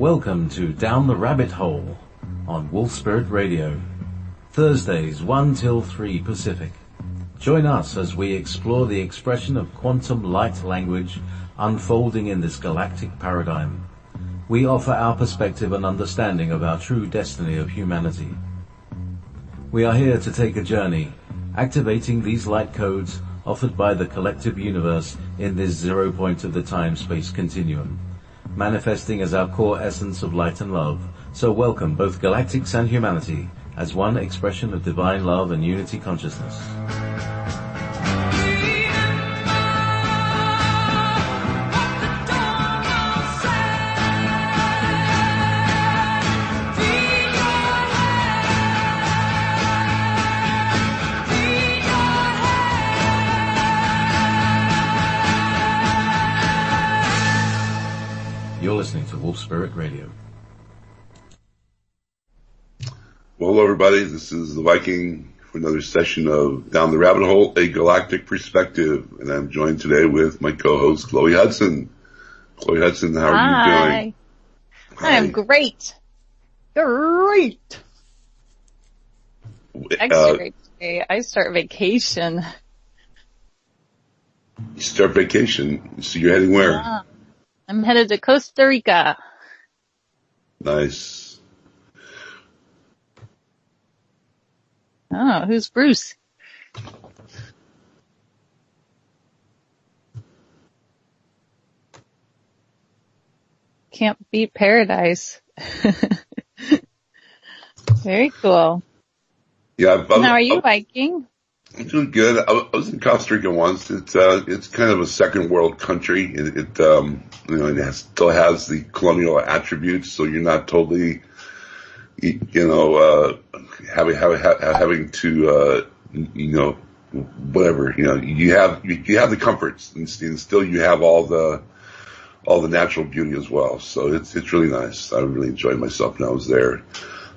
Welcome to Down the Rabbit Hole on Wolf Spirit Radio. Thursdays 1 till 3 Pacific. Join us as we explore the expression of quantum light language unfolding in this galactic paradigm. We offer our perspective and understanding of our true destiny of humanity. We are here to take a journey, activating these light codes offered by the collective universe in this 0 point of the time-space continuum, manifesting as our core essence of light and love. So welcome both galactics and humanity as one expression of divine love and unity consciousness. You're listening to Wolf Spirit Radio. Well, hello everybody, this is the Viking for another session of Down the Rabbit Hole, a Galactic Perspective, and I'm joined today with my co-host, Chloe Hudson. Chloe Hudson, how are you doing? Hi. I am great. Great. Extra great today. I start vacation. You start vacation, so you're heading where? Yeah. I'm headed to Costa Rica. Nice. Oh, who's Bruce? Can't beat paradise. Very cool. Yeah. How are you, Viking? I'm doing good. I was in Costa Rica once. It's kind of a second world country. It still has the colonial attributes, so you're not totally, having to, whatever, you have the comforts and still you have all the natural beauty as well. So it's really nice. I really enjoyed myself when I was there.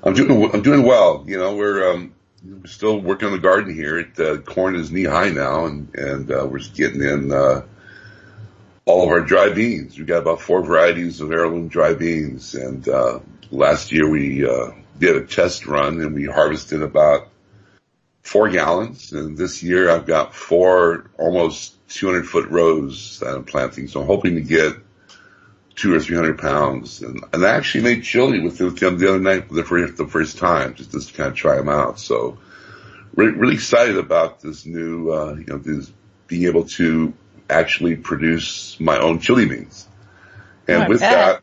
I'm doing well. We're still working on the garden here. Corn is knee high now, and we're getting in all of our dry beans. We've got about 4 varieties of heirloom dry beans, and last year we did a test run and we harvested about 4 gallons, and this year I've got 4 almost 200-foot rows that I'm planting, so I'm hoping to get 200 or 300 pounds, and I actually made chili with them the other night for the first time, just to kind of try them out. So really excited about this new, this being able to actually produce my own chili beans. And with that,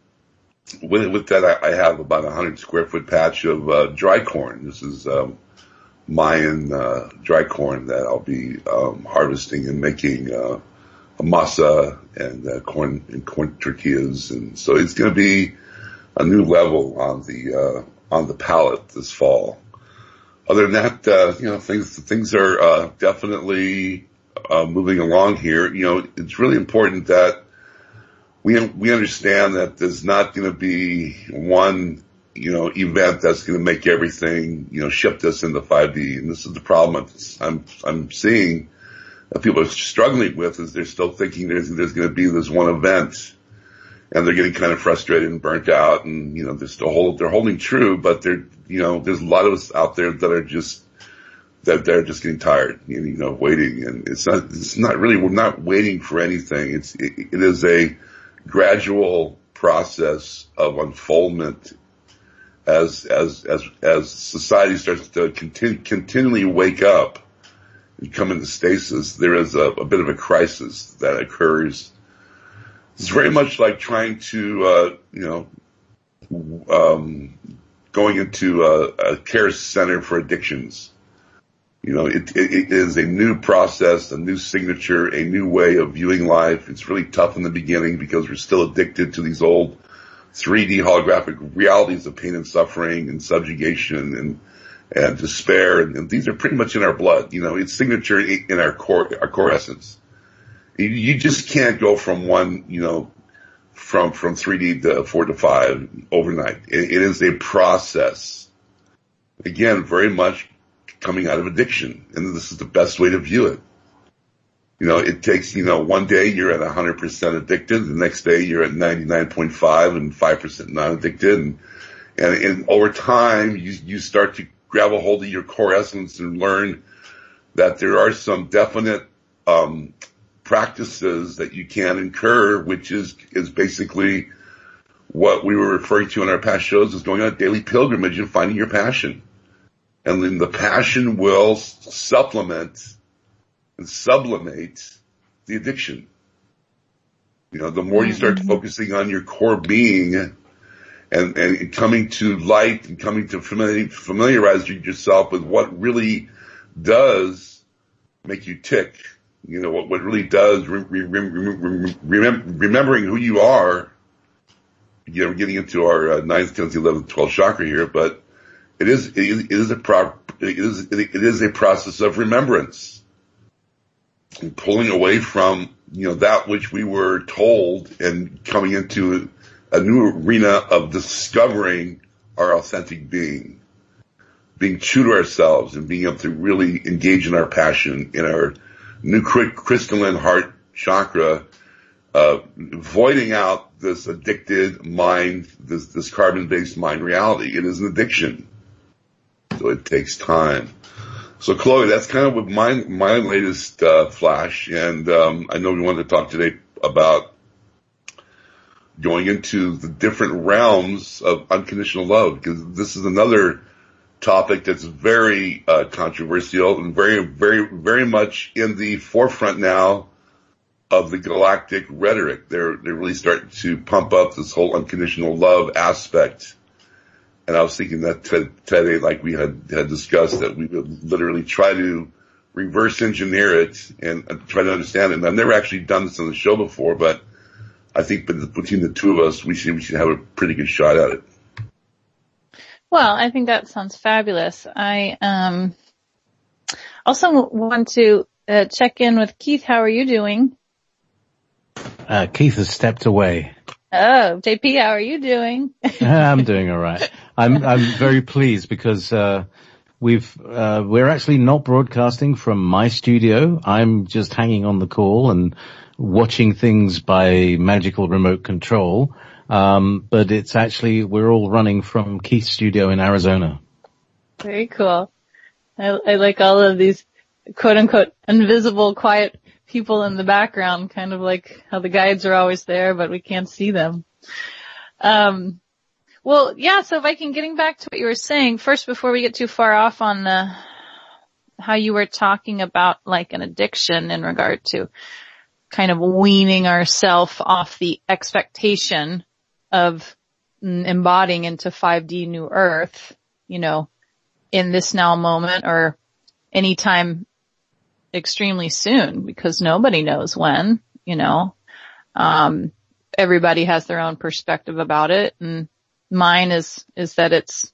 I have about 100 square foot patch of dry corn. This is Mayan dry corn that I'll be harvesting and making a masa and corn tortillas, and so it's going to be a new level on the palate this fall. Other than that, things are definitely moving along here. It's really important that we understand that there's not going to be one event that's going to make everything shift us into 5D, and this is the problem I'm seeing that people are struggling with, is they're still thinking there's going to be this one event, and they're getting kind of frustrated and burnt out, and they're holding true, but there's a lot of us out there that are just getting tired, waiting, and it's not really, we're not waiting for anything. It is a gradual process of unfoldment as society starts to continually wake up and come into stasis. There is a bit of a crisis that occurs. It's very much like trying to, going into a care center for addictions. It is a new process, a new signature, a new way of viewing life. It's really tough in the beginning because we're still addicted to these old 3D holographic realities of pain and suffering and subjugation and despair, and these are pretty much in our blood. It's signature in our core essence. You just can't go from one, from 3D to 4 to 5 overnight. It is a process. Again, very much coming out of addiction, and this is the best way to view it. It takes, one day you're at 100% addicted, the next day you're at 99.5 and 5% non-addicted. And over time, you start to grab a hold of your core essence and learn that there are some definite, practices that you can incur, which is basically what we were referring to in our past shows as going on a daily pilgrimage and finding your passion. And then the passion will supplement and sublimate the addiction. The more you start focusing on your core being and coming to light and coming to familiarize yourself with what really does make you tick, what really does, remembering who you are. We're getting into our 9th, 10th, 11th, 12th chakra here, but it is a process of remembrance. And pulling away from, that which we were told and coming into a new arena of discovering our authentic being true to ourselves and being able to really engage in our passion, in our new crystalline heart chakra, voiding out this addicted mind, this carbon-based mind reality. It is an addiction. So it takes time. So, Chloe, that's kind of my latest flash, and I know we wanted to talk today about going into the different realms of unconditional love, because this is another topic that's very controversial and very, very, very much in the forefront now of the Galactic rhetoric. They're really starting to pump up this whole unconditional love aspect. And I was thinking that today, like we had discussed, that we would literally try to reverse engineer it and try to understand it. And I've never actually done this on the show before, but I think between the two of us, we should have a pretty good shot at it. Well, I think that sounds fabulous. I also want to check in with Keith. How are you doing? Keith has stepped away. Oh, JP, how are you doing? I'm doing all right. I'm very pleased because we're actually not broadcasting from my studio. I'm just hanging on the call and watching things by magical remote control. But it's actually, we're all running from Keith's studio in Arizona. Very cool. I like all of these quote unquote invisible quiet people in the background, kind of like how the guides are always there, but we can't see them. Well, yeah, so Viking, getting back to what you were saying, first before we get too far off on how you were talking about like an addiction in regard to kind of weaning ourselves off the expectation of embodying into 5D New Earth, in this now moment or anytime extremely soon, because nobody knows when, everybody has their own perspective about it, and mine is that it's,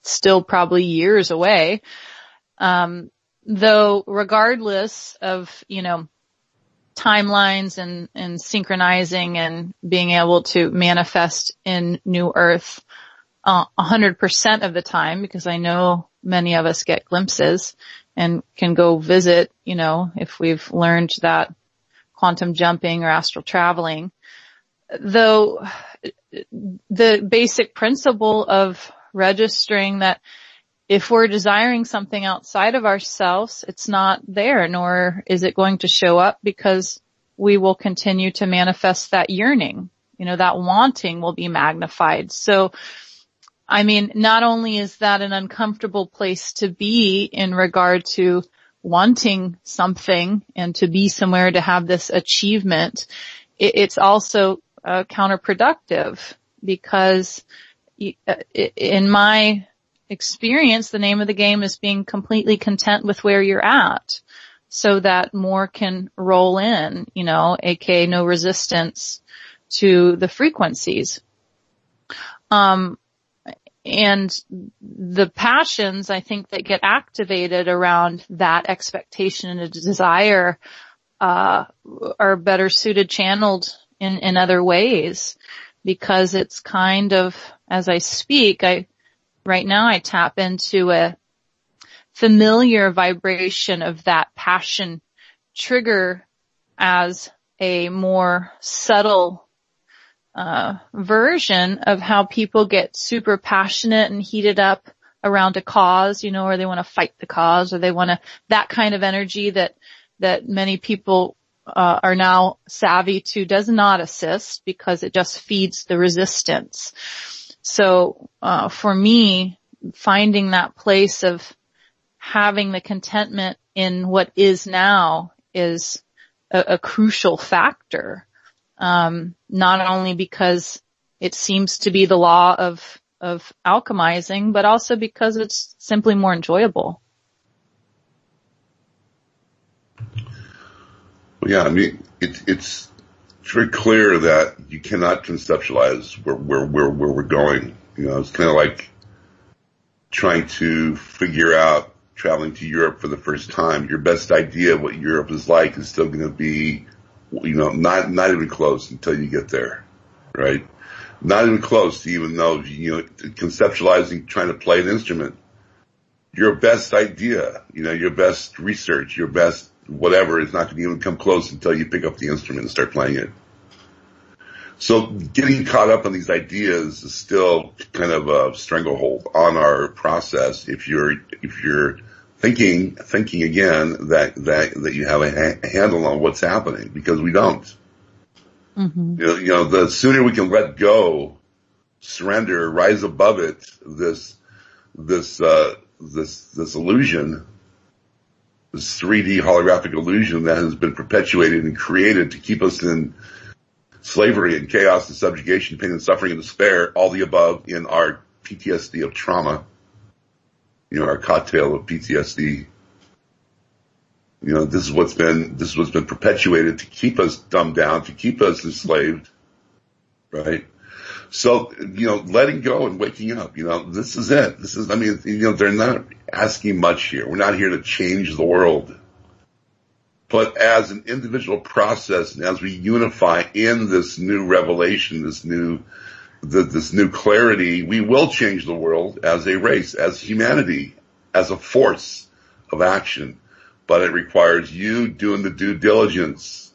still probably years away. Though regardless of, timelines and synchronizing and being able to manifest in New Earth 100% of the time, because I know many of us get glimpses and can go visit, if we've learned that quantum jumping or astral traveling. Though the basic principle of registering that if we're desiring something outside of ourselves, it's not there, nor is it going to show up, because we will continue to manifest that yearning. That wanting will be magnified. So, not only is that an uncomfortable place to be in regard to wanting something and to be somewhere to have this achievement, it's also counterproductive, because in my experience, the name of the game is being completely content with where you're at so that more can roll in, aka no resistance to the frequencies. And the passions, I think, that get activated around that expectation and a desire, are better suited, channeled in other ways, because it's kind of, as I speak, right now I tap into a familiar vibration of that passion trigger as a more subtle version of how people get super passionate and heated up around a cause, or they want to fight the cause, or they want to, that kind of energy that many people are now savvy to does not assist, because it just feeds the resistance. So for me, finding that place of having the contentment in what is now is a crucial factor. Not only because it seems to be the law of alchemizing, but also because it's simply more enjoyable. Well, yeah, I mean, it's very clear that you cannot conceptualize where we're going. It's kind of like trying to figure out traveling to Europe for the first time. Your best idea of what Europe is like is still going to be, not even close until you get there, right? Not even close, even though, conceptualizing, trying to play an instrument. Your best idea, your best research, your best whatever is not going to even come close until you pick up the instrument and start playing it. So getting caught up on these ideas is still kind of a stranglehold on our process. If you're thinking again that you have a handle on what's happening, because we don't. Mm-hmm. The sooner we can let go, surrender, rise above it, this illusion, this 3D holographic illusion that has been perpetuated and created to keep us in slavery and chaos and subjugation, pain and suffering and despair, all the above in our PTSD of trauma, our cocktail of PTSD. This is what's been perpetuated to keep us dumbed down, to keep us enslaved, right? So, letting go and waking up, this is it. They're not asking much here. We're not here to change the world. But as an individual process, and as we unify in this new revelation, this new clarity, we will change the world as a race, as humanity, as a force of action. But it requires you doing the due diligence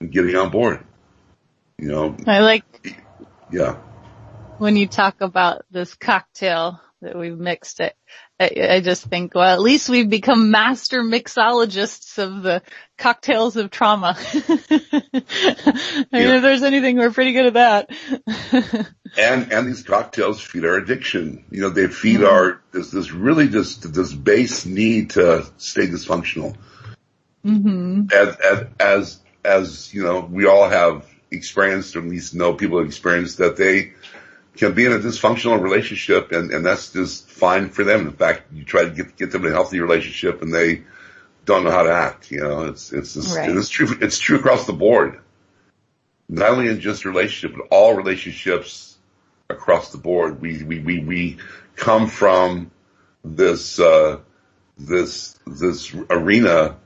and getting on board. I like Yeah. when you talk about this cocktail that we've mixed it. I just think, well, at least we've become master mixologists of the cocktails of trauma. If there's anything, we're pretty good at that. And these cocktails feed our addiction. They feed our, this base need to stay dysfunctional. Mm-hmm. As we all have experienced, or at least know people have experienced, that they can be in a dysfunctional relationship, and that's just fine for them. In fact, you try to get them in a healthy relationship, and they don't know how to act. Right. It's true. It's true across the board. Not only in just relationship, but all relationships across the board. We come from this arena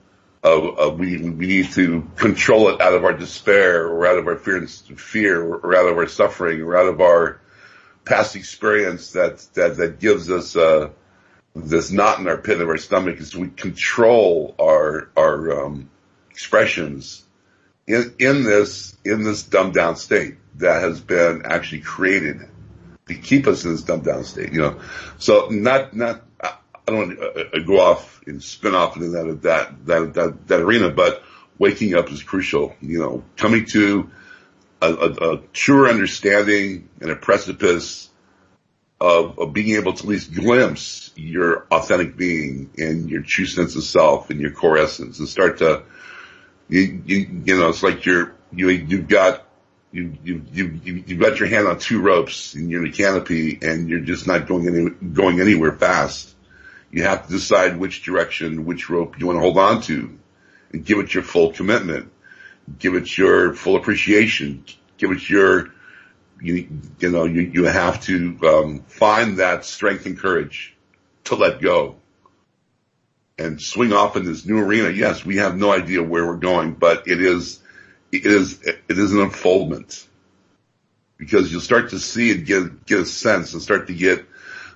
of we need to control it out of our despair, or out of our fear, or out of our suffering, or out of our past experience that gives us this knot in our pit of our stomach, is we control our expressions in this dumbed down state that has been actually created to keep us in this dumbed down state. So not I don't want to go off and spin off into that arena, but waking up is crucial. Coming to a truer understanding and a precipice of being able to at least glimpse your authentic being and your true sense of self and your core essence, and start to, it's like you've got your hand on two ropes and you're in a canopy and you're just not going anywhere fast. You have to decide which direction, which rope you want to hold on to, and give it your full commitment, give it your full appreciation, give it your, you have to find that strength and courage to let go and swing off in this new arena. Yes, we have no idea where we're going, but it is an unfoldment, because you'll start to see and get a sense, and start to get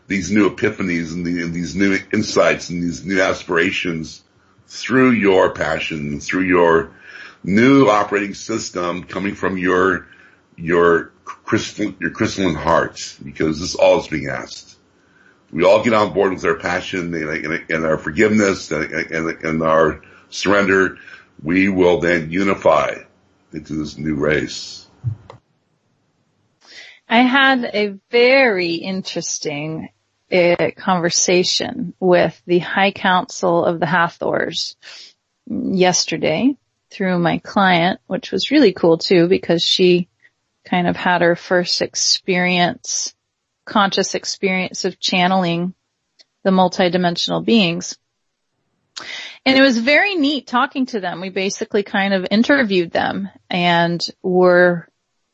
these new epiphanies and these new insights and these new aspirations through your passion, through your new operating system coming from your crystalline heart, because this is all that's being asked. We all get on board with our passion and our forgiveness and our surrender. We will then unify into this new race. I had a very interesting conversation with the High Council of the Hathors yesterday through my client, which was really cool too, because she kind of had her first conscious experience of channeling the multidimensional beings. And it was very neat talking to them. We basically kind of interviewed them and were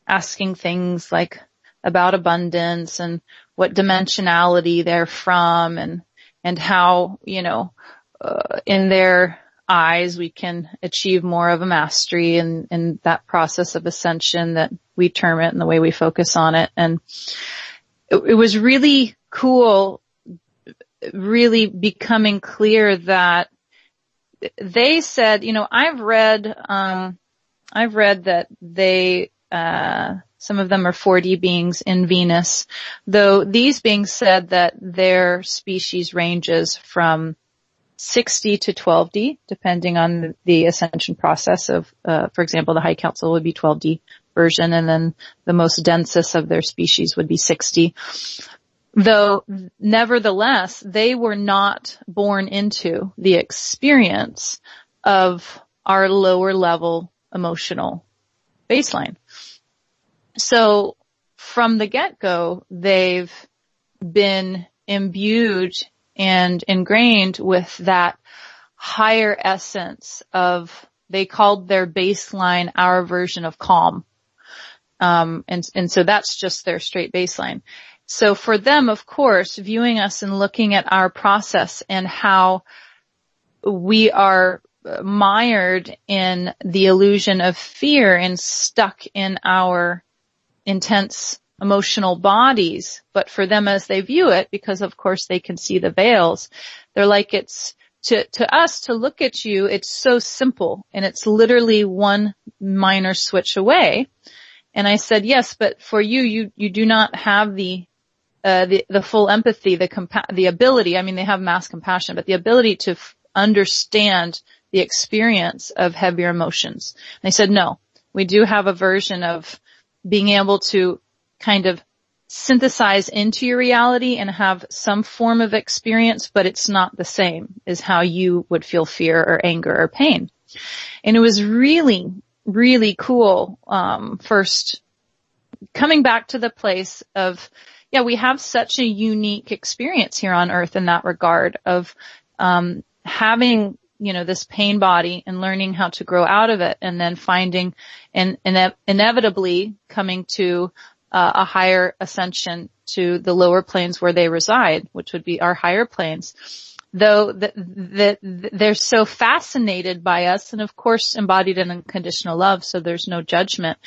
asking things like about abundance and what dimensionality they're from and how, in their eyes we can achieve more of a mastery in that process of ascension that we term it and the way we focus on it. And it was really cool, really becoming clear that they said, I've read that they, some of them are 4D beings in Venus, though these beings said that their species ranges from 6D to 12D, depending on the ascension process of, for example, the High Council would be 12D version, and then the most densest of their species would be 6D. Though, nevertheless, they were not born into the experience of our lower level emotional baseline. So, from the get-go, they've been imbued and ingrained with that higher essence of, they called their baseline our version of calm. And so that's just their straight baseline. So for them, of course, viewing us and looking at our process and how we are mired in the illusion of fear and stuck in our intense emotional bodies. But for them, as they view it, because of course they can see the veils, they're like, it's to us to look at you, it's so simple and it's literally one minor switch away. And I said, yes, but for you do not have the full empathy, the ability. I mean, they have mass compassion, but the ability to understand the experience of heavier emotions. And they said, no, we do have a version of being able to kind of synthesize into your reality and have some form of experience, but it's not the same as how you would feel fear or anger or pain. And it was really, really cool, first coming back to the place of, yeah, we have such a unique experience here on Earth in that regard of, having, this pain body and learning how to grow out of it, and then finding and inevitably coming to a higher ascension to the lower planes where they reside, which would be our higher planes. Though they're so fascinated by us, and of course embodied in unconditional love, so there's no judgment.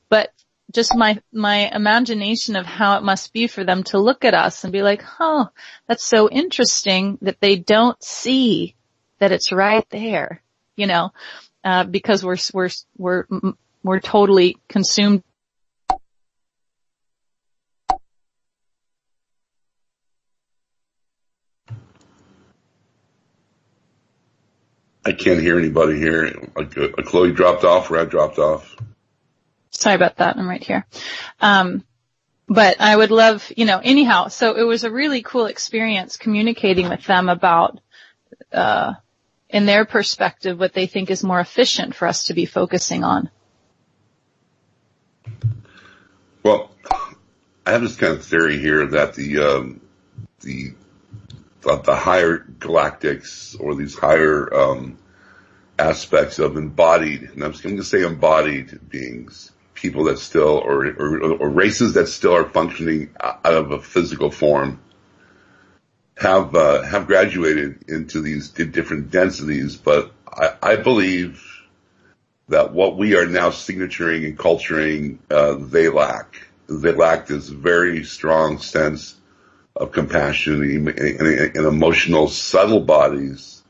But just my imagination of how it must be for them to look at us and be like, oh, that's so interesting that they don't see that it's right there, because we're totally consumed. I can't hear anybody here. Chloe dropped off, or I dropped off. Sorry about that. I'm right here. But I would love, anyhow, so it was a really cool experience communicating with them about, in their perspective, what they think is more efficient for us to be focusing on. Well, I have this kind of theory here that the higher galactics, or these higher aspects of embodied, and I'm just going to say embodied beings, people that still, or races that still are functioning out of a physical form, have graduated into these different densities. But I believe that what we are now signaturing and culturing, they lack. They lack this very strong sense of compassion and emotional subtle bodies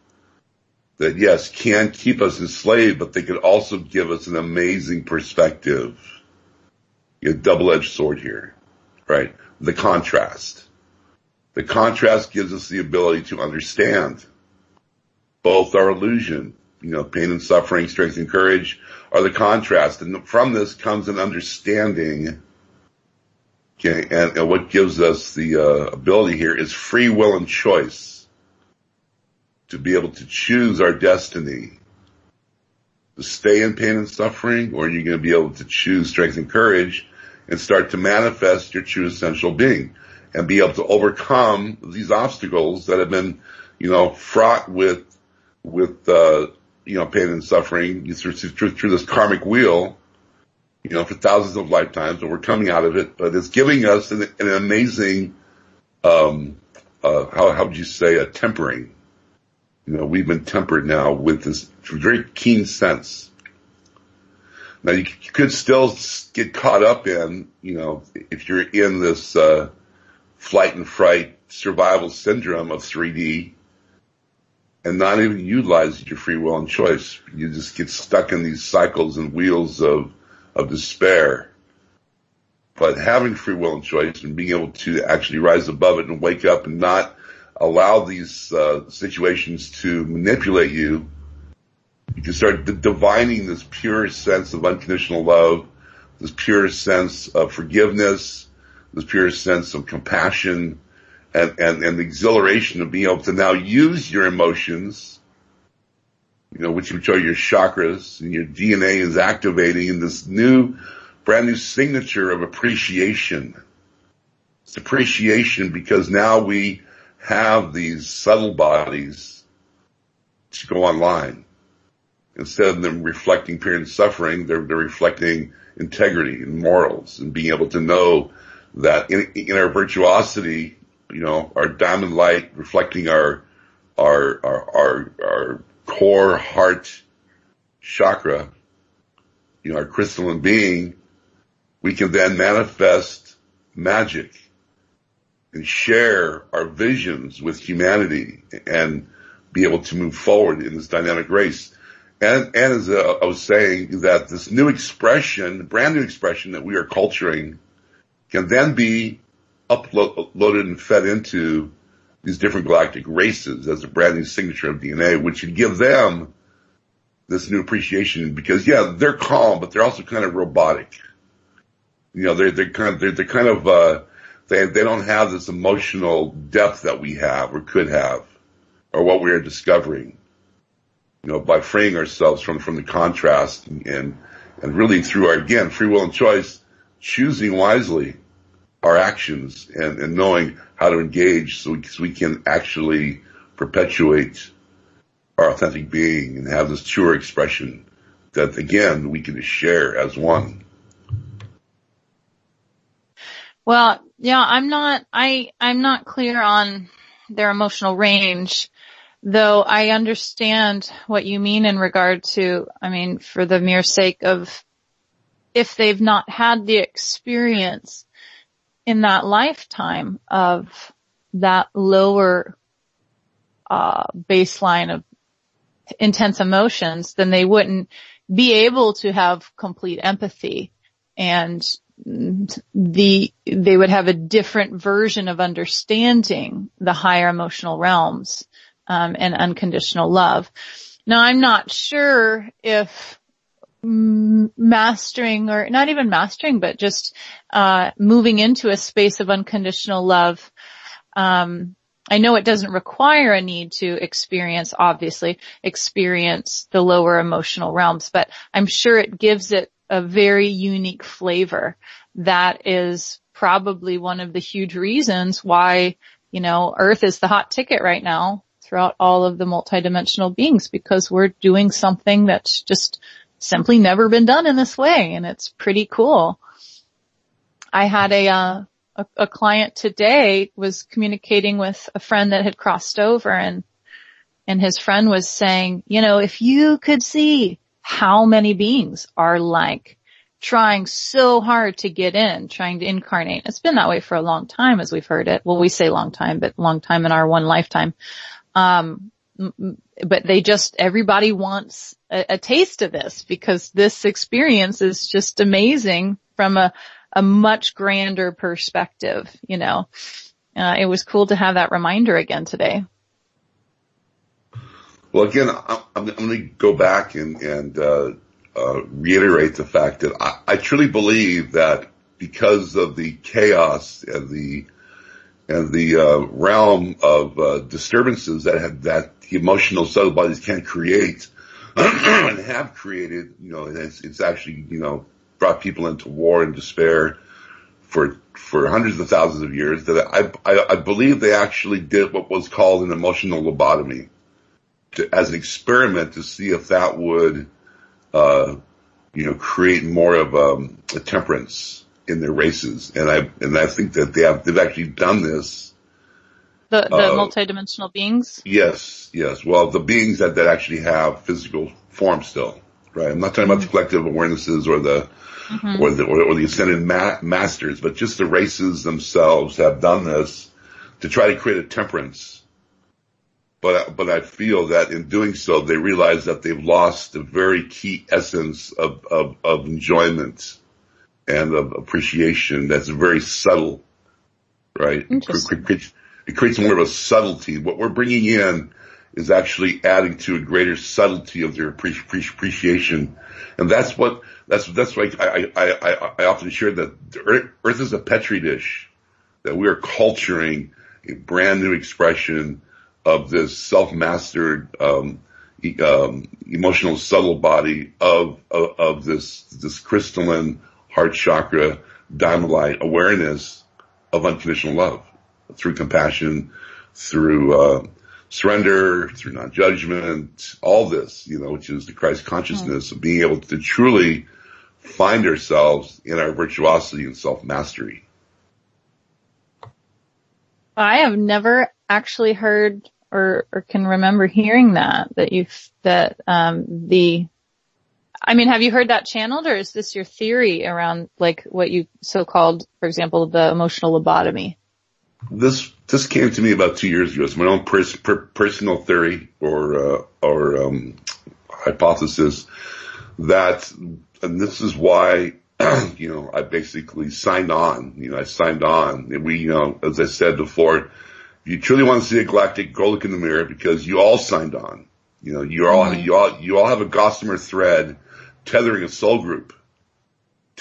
that, yes, can keep us enslaved, but they could also give us an amazing perspective. A double-edged sword here, right? The contrast. The contrast gives us the ability to understand both our illusion, pain and suffering, strength and courage are the contrast. And from this comes an understanding. Okay, and what gives us the ability here is free will and choice to be able to choose our destiny. To stay in pain and suffering, or you're going to be able to choose strength and courage and start to manifest your true essential being and be able to overcome these obstacles that have been, fraught with pain and suffering through this karmic wheel, for thousands of lifetimes, and we're coming out of it. But it's giving us an amazing, how would you say, a tempering. We've been tempered now with this very keen sense. Now you could still get caught up in, if you're in this, flight and fright survival syndrome of 3D, and not even utilize your free will and choice. You just get stuck in these cycles and wheels of despair. But having free will and choice and being able to actually rise above it and wake up and not allow these situations to manipulate you, you can start divining this pure sense of unconditional love, this pure sense of forgiveness, this pure sense of compassion, and the exhilaration of being able to now use your emotions, which are your chakras, and your DNA is activating in this brand new signature of appreciation. It's appreciation because now we have these subtle bodies to go online. Instead of them reflecting pain and suffering, they're reflecting integrity and morals and being able to know that in our virtuosity, our diamond light reflecting our core heart chakra, our crystalline being, we can then manifest magic and share our visions with humanity and be able to move forward in this dynamic race. And as I was saying, that this new expression, brand new expression that we are culturing, can then be uploaded and fed into these different galactic races as a brand new signature of DNA, which should give them this new appreciation because, they're calm, but they're also kind of robotic. They don't have this emotional depth that we have or could have, or what we are discovering, by freeing ourselves from the contrast and really through our, again, free will and choice, choosing wisely our actions and knowing how to engage so we can actually perpetuate our authentic being and have this truer expression that, again, we can share as one. Well, I'm not clear on their emotional range, though I understand what you mean in regard to, for the mere sake of if they've not had the experience in that lifetime of that lower baseline of intense emotions, then they wouldn't be able to have complete empathy, and they would have a different version of understanding the higher emotional realms and unconditional love. Now, I'm not sure if mastering, or not even mastering, but just moving into a space of unconditional love. I know it doesn't require a need to experience the lower emotional realms, but I'm sure it gives it a very unique flavor. That is probably one of the huge reasons why, Earth is the hot ticket right now throughout all of the multidimensional beings, because we're doing something that's just simply never been done in this way, and it's pretty cool. I had a client today was communicating with a friend that had crossed over, and his friend was saying, if you could see how many beings are trying so hard to get in, trying to incarnate. It's been that way for a long time, as we've heard it. Well, we say long time, but long time in our one lifetime. but everybody wants a taste of this because this experience is just amazing from a much grander perspective, you know. It was cool to have that reminder again today. Well, again, I'm going to go back and reiterate the fact that I truly believe that because of the chaos and the realm of disturbances that the emotional subtle bodies can create and have created, you know, it's actually, you know, brought people into war and despair for hundreds of thousands of years, that I believe they actually did what was called an emotional lobotomy as an experiment to see if that would, you know, create more of a temperance in their races. And I think that they've actually done this. The multidimensional beings? Yes. Well, the beings that actually have physical form still, right? I'm not talking about the collective awarenesses or the ascended masters, but just the races themselves have done this to try to create a temperance. But I feel that in doing so, they realize that they've lost the very key essence of enjoyment and of appreciation. That's very subtle, right? It creates more of a subtlety. What we're bringing in is actually adding to a greater subtlety of their appreciation. And that's why I often share that the Earth is a petri dish, that we are culturing a brand new expression of this self-mastered, emotional subtle body of this crystalline heart chakra, diamond light awareness of unconditional love through compassion, through, surrender, through non-judgment, all this, you know, which is the Christ consciousness of being able to truly find ourselves in our virtuosity and self-mastery. I have never actually heard or can remember hearing that have you heard that channeled, or is this your theory around like what you so-called, for example, the emotional lobotomy? This came to me about 2 years ago. It's my own personal theory or hypothesis and this is why, you know, I basically signed on. You know, I signed on. And we, you know, as I said before, if you truly want to see a galactic, go look in the mirror because you all signed on. You know, you all have a gossamer thread tethering a soul group.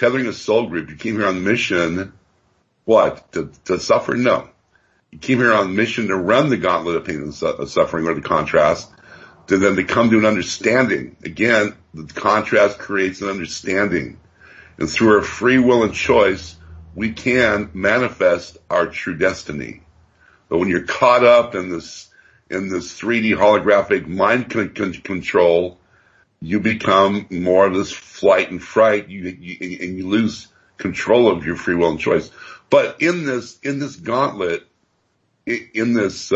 You came here on mission, what? To suffer? No. You came here on a mission to run the gauntlet of pain and suffering, or the contrast, to come to an understanding. Again, the contrast creates an understanding. And through our free will and choice, we can manifest our true destiny. But when you're caught up in this 3D holographic mind control, you become more of this flight and fright, and you lose control of your free will and choice. But in this gauntlet, this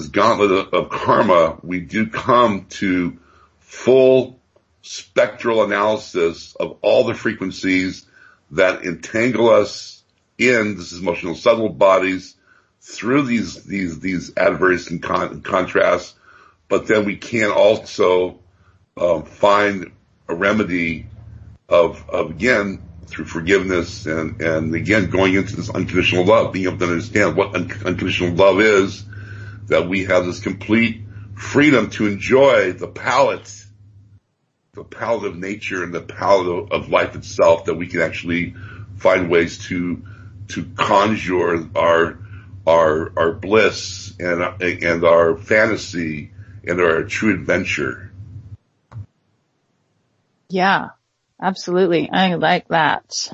gauntlet of karma, we do come to full spectral analysis of all the frequencies that entangle us in this emotional subtle bodies through these adverse and contrasts. But then we can also find a remedy of again, through forgiveness and again, going into this unconditional love, being able to understand what unconditional love is, that we have this complete freedom to enjoy the palette of nature and the palette of life itself, that we can actually find ways to conjure our bliss and our fantasy and our true adventure. Yeah. Absolutely. I like that.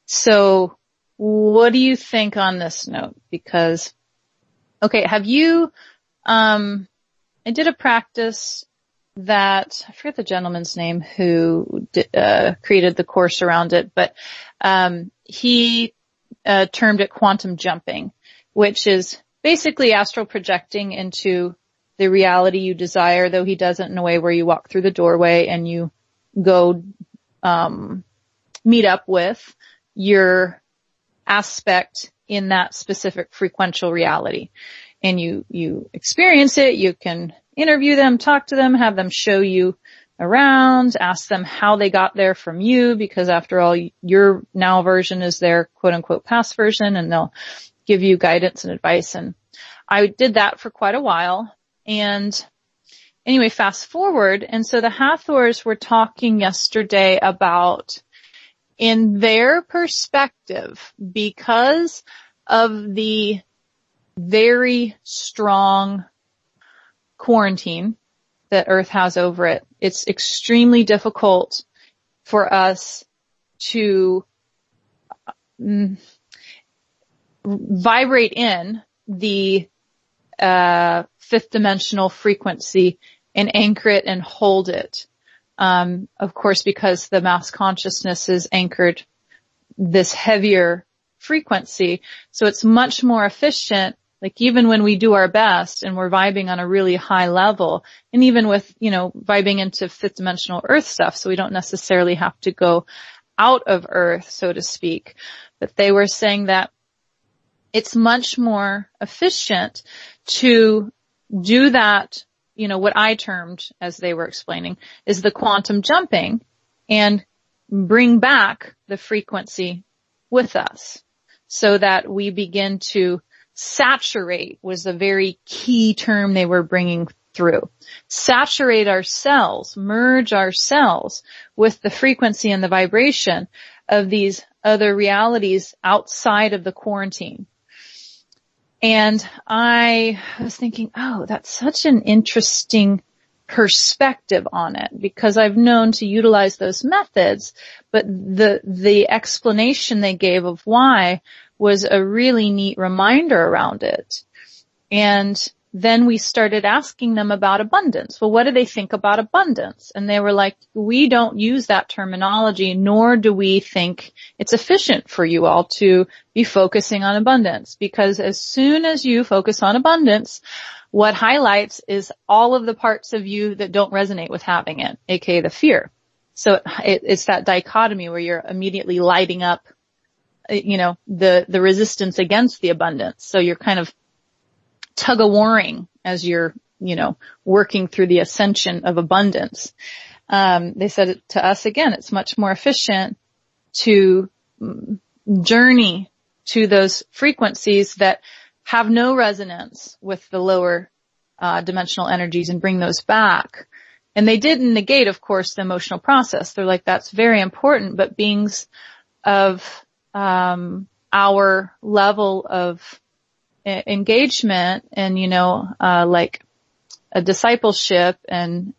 So what do you think on this note? Because, okay, have you, I did a practice that, I forget the gentleman's name who created the course around it, but, he, termed it quantum jumping, which is basically astral projecting into the reality you desire, though he does it in a way where you walk through the doorway and you go meet up with your aspect in that specific frequential reality. and you experience it. You can interview them, talk to them, have them show you around, ask them how they got there from you, because after all, your now version is their quote unquote past version, and they'll give you guidance and advice. And I did that for quite a while. And anyway, fast forward. And so the Hathors were talking yesterday about, in their perspective, because of the very strong quarantine that Earth has over it, it's extremely difficult for us to vibrate in the fifth dimensional frequency and anchor it and hold it. Of course, because the mass consciousness is anchored this heavier frequency. So it's much more efficient. Like even when we do our best and we're vibing on a really high level, and even with, vibing into fifth dimensional Earth stuff, so we don't necessarily have to go out of Earth, so to speak. But they were saying that it's much more efficient to do that, what I termed, as they were explaining, is the quantum jumping, and bring back the frequency with us so that we begin to saturate, was the very key term they were bringing through. Saturate ourselves, merge ourselves with the frequency and the vibration of these other realities outside of the quarantine. And I was thinking, oh, that's such an interesting perspective on it, because I've known to utilize those methods, but the explanation they gave of why was a really neat reminder around it. And then we started asking them about abundance. Well, what do they think about abundance? And they were like, we don't use that terminology, nor do we think it's efficient for you all to be focusing on abundance, because as soon as you focus on abundance, what highlights is all of the parts of you that don't resonate with having it, aka the fear. So it's that dichotomy where you're immediately lighting up, the resistance against the abundance. So you're kind of tug-of-warring as you're, working through the ascension of abundance. They said to us again, it's much more efficient to journey to those frequencies that have no resonance with the lower dimensional energies and bring those back. And they didn't negate, of course, the emotional process. They're like, that's very important, but beings of our level of engagement and, like a discipleship and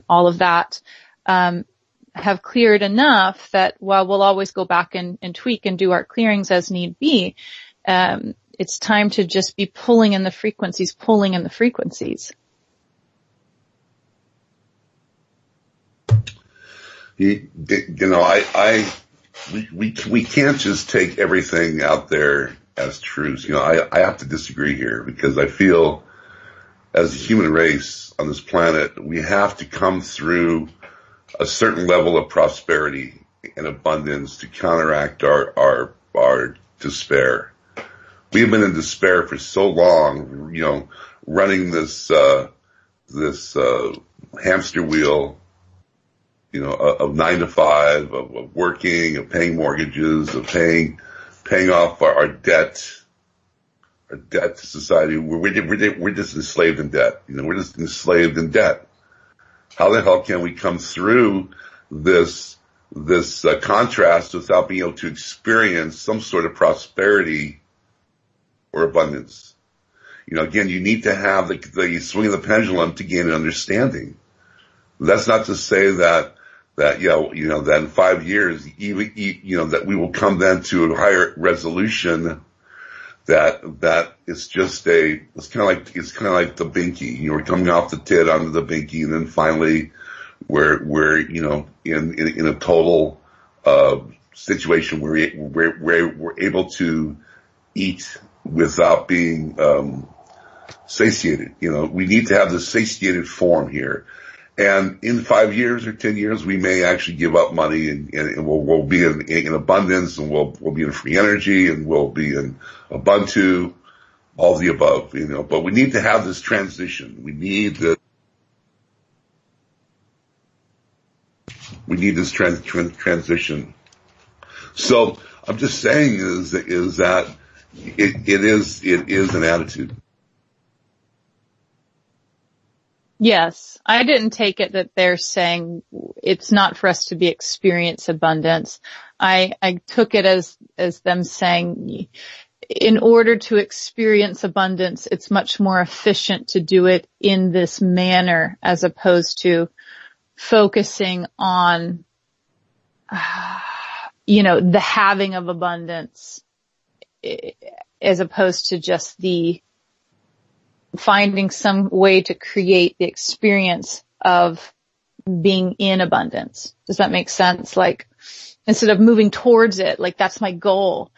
all of that, have cleared enough that while we'll always go back and tweak and do our clearings as need be, it's time to just be pulling in the frequencies. We can't just take everything out there as truths. I have to disagree here, because I feel as a human race on this planet, we have to come through a certain level of prosperity and abundance to counteract our despair. We have been in despair for so long, running this hamster wheel, of 9 to 5, of working, of paying mortgages, of paying off our debt to society. We're just enslaved in debt. We're just enslaved in debt. How the hell can we come through this contrast without being able to experience some sort of prosperity or abundance? Again, you need to have the swing of the pendulum to gain an understanding. That's not to say that in 5 years, that we will come then to a higher resolution. That it's just it's kind of like the binky. We're coming off the tit onto the binky, and then finally we're in a total situation where we're able to eat without being satiated. We need to have the satiated form here. And in 5 years or 10 years, we may actually give up money and we'll be in abundance, and we'll be in free energy, and we'll be in Ubuntu. all of the above, but we need to have this transition. We need this transition. So I'm just saying is that it is an attitude. Yes. I didn't take it that they're saying it's not for us to experience abundance. I took it as them saying in order to experience abundance, it's much more efficient to do it in this manner as opposed to focusing on, the having of abundance as opposed to just the finding some way to create the experience of being in abundance. Does that make sense? Like, instead of moving towards it, like that's my goal,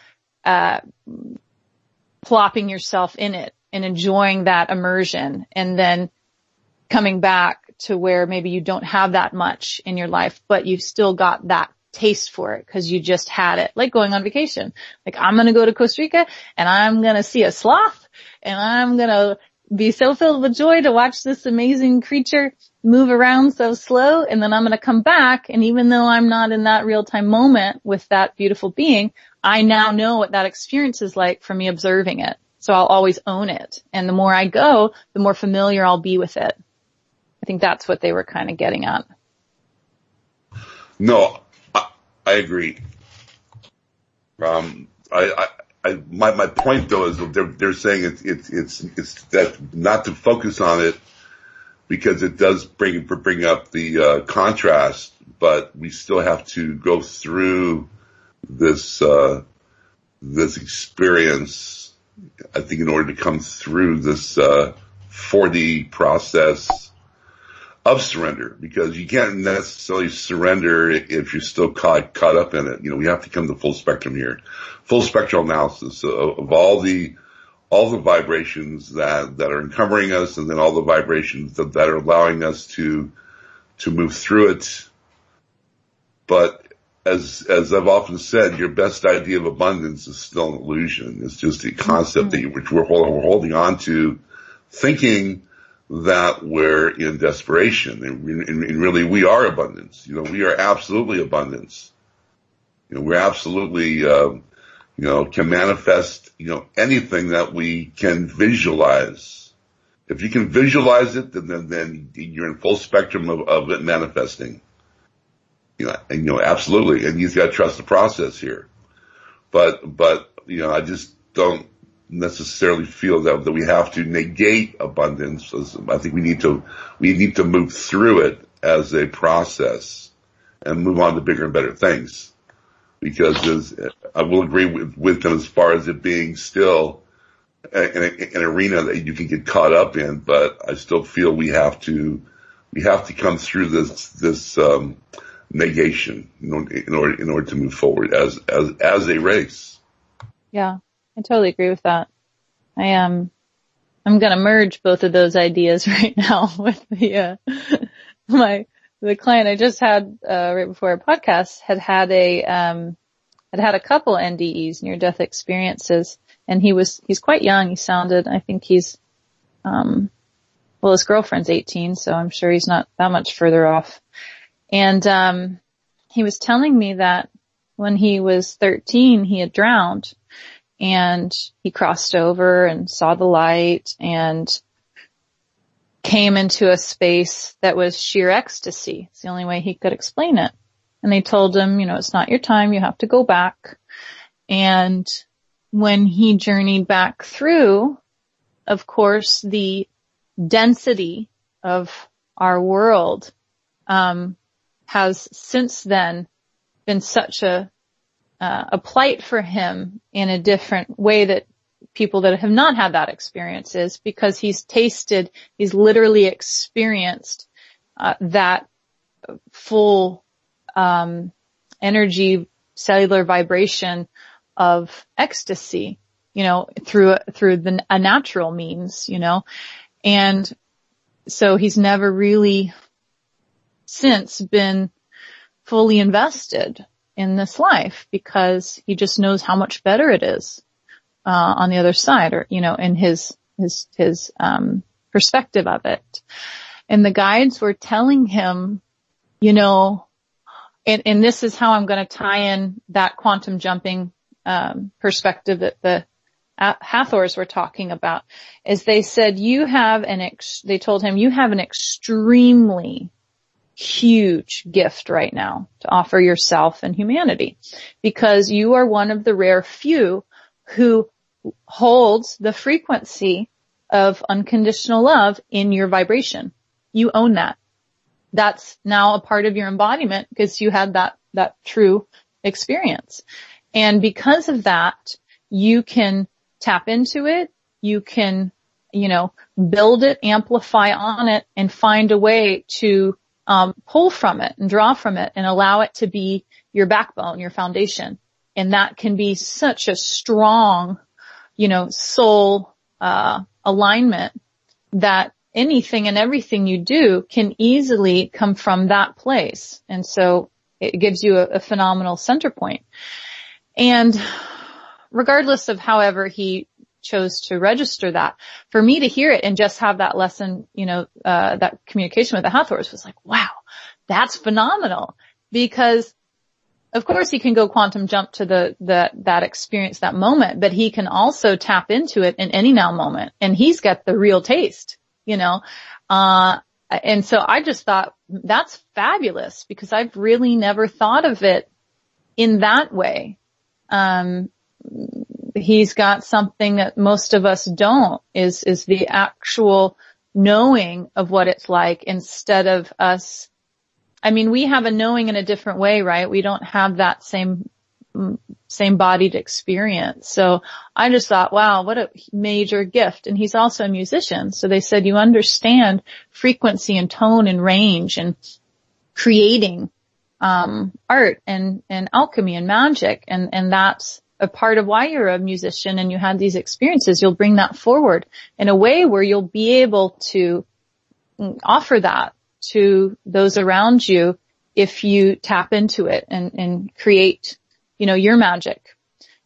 plopping yourself in it and enjoying that immersion and then coming back to where maybe you don't have that much in your life, but you've still got that taste for it because you just had it, like going on vacation. Like, I'm going to go to Costa Rica and I'm going to see a sloth and I'm going to be so filled with joy to watch this amazing creature move around so slow. And then I'm going to come back. And even though I'm not in that real time moment with that beautiful being, I now know what that experience is like for me observing it. So I'll always own it. And the more I go, the more familiar I'll be with it. I think that's what they were kind of getting at. No, I agree. My point though is they're saying it's that not to focus on it because it does bring up the contrast, but we still have to go through this experience, I think, in order to come through this 4D process of surrender, because you can't necessarily surrender if you're still caught up in it. We have to come to full spectrum here, full spectral analysis of all the vibrations that are encumbering us, and then all the vibrations that are allowing us to move through it. But as I've often said, your best idea of abundance is still an illusion. It's just a concept which we're holding on to, thinking that we're in desperation, and really we are abundance. We are absolutely abundance. We're absolutely, can manifest, anything that we can visualize. If you can visualize it, then you're in full spectrum of it manifesting. Absolutely. And you've got to trust the process here. But, I just don't necessarily feel that we have to negate abundance. I think we need to move through it as a process and move on to bigger and better things. Because I will agree with them as far as it being still an arena that you can get caught up in, but I still feel we have to come through this negation in order to move forward as a race. Yeah. I totally agree with that. I'm going to merge both of those ideas right now with the client I just had, right before our podcast had a couple NDEs, near death experiences, and he's quite young. He sounded, I think he's, his girlfriend's 18, so I'm sure he's not that much further off. And, he was telling me that when he was 13, he had drowned. And he crossed over and saw the light and came into a space that was sheer ecstasy. It's the only way he could explain it. And they told him, it's not your time. You have to go back. And when he journeyed back through, of course, the density of our world, has since then been such a plight for him in a different way that people that have not had that experience is, because he's literally experienced that full energy, cellular vibration of ecstasy, through a natural means, and so he's never really since been fully invested in this life, because he just knows how much better it is. on the other side, or, in his perspective of it. And the guides were telling him, and this is how I'm going to tie in that quantum jumping, perspective that the Hathors were talking about, is they said, they told him, you have an extremely huge gift right now to offer yourself and humanity, because you are one of the rare few who holds the frequency of unconditional love in your vibration. You own that. That's now a part of your embodiment because you had that true experience. And because of that, you can tap into it. You can, build it, amplify on it, and find a way to pull from it and draw from it and allow it to be your backbone, your foundation. And that can be such a strong, soul alignment that anything and everything you do can easily come from that place. And so it gives you a phenomenal center point. And regardless of however he chose to register that, for me to hear it and just have that lesson, that communication with the Hathors was like, wow, that's phenomenal. Because of course he can go quantum jump to that experience, that moment, but he can also tap into it in any now moment. And he's got the real taste, and so I just thought that's fabulous, because I've really never thought of it in that way. He's got something that most of us don't, is the actual knowing of what it's like, instead of us. I mean, we have a knowing in a different way, right? We don't have that same bodied experience. So I just thought, wow, what a major gift. And he's also a musician. So they said, you understand frequency and tone and range and creating, art and alchemy and magic. And that's a part of why you're a musician and you had these experiences. You'll bring that forward in a way where you'll be able to offer that to those around you if you tap into it and create, your magic.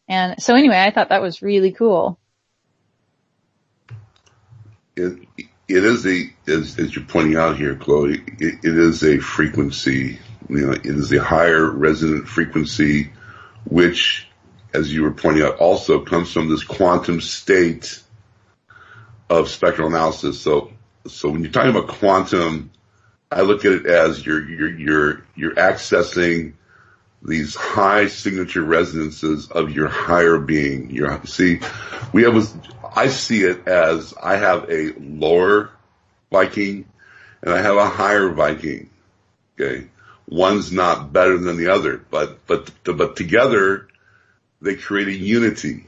And so anyway, I thought that was really cool. It is as you're pointing out here, Chloe, it is a frequency, it is a higher resonant frequency, which, as you were pointing out, also comes from this quantum state of spectral analysis. So when you're talking about quantum, I look at it as you're accessing these high signature resonances of your higher being. I see it as I have a lower Viking and I have a higher Viking. Okay. One's not better than the other, but together they create a unity.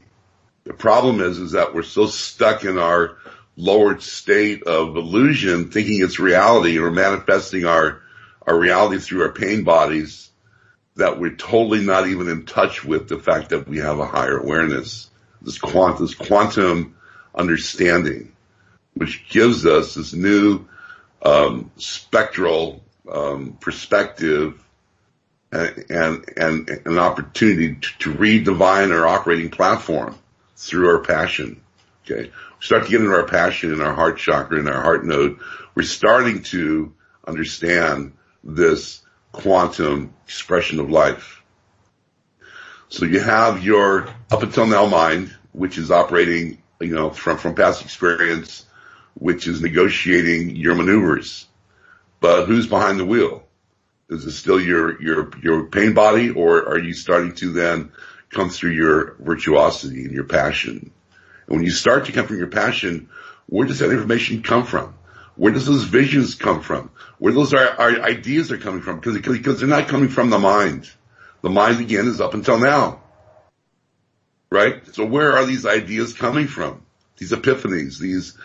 The problem is that we're so stuck in our lowered state of illusion, thinking it's reality, or manifesting our reality through our pain bodies, that we're totally not even in touch with the fact that we have a higher awareness, this quantum understanding, which gives us this new spectral perspective and an opportunity to redefine our operating platform through our passion. Okay, we start to get into our passion in our heart chakra, in our heart node. We're starting to understand this quantum expression of life. So you have your up until now mind, which is operating, from past experience, which is negotiating your maneuvers. But who's behind the wheel? Is it still your pain body, or are you starting to then come through your virtuosity and your passion? And when you start to come from your passion, where does that information come from? Where does those visions come from? Where those our ideas are coming from? Because they're not coming from the mind. The mind, again, is up until now. Right? So where are these ideas coming from? These epiphanies, these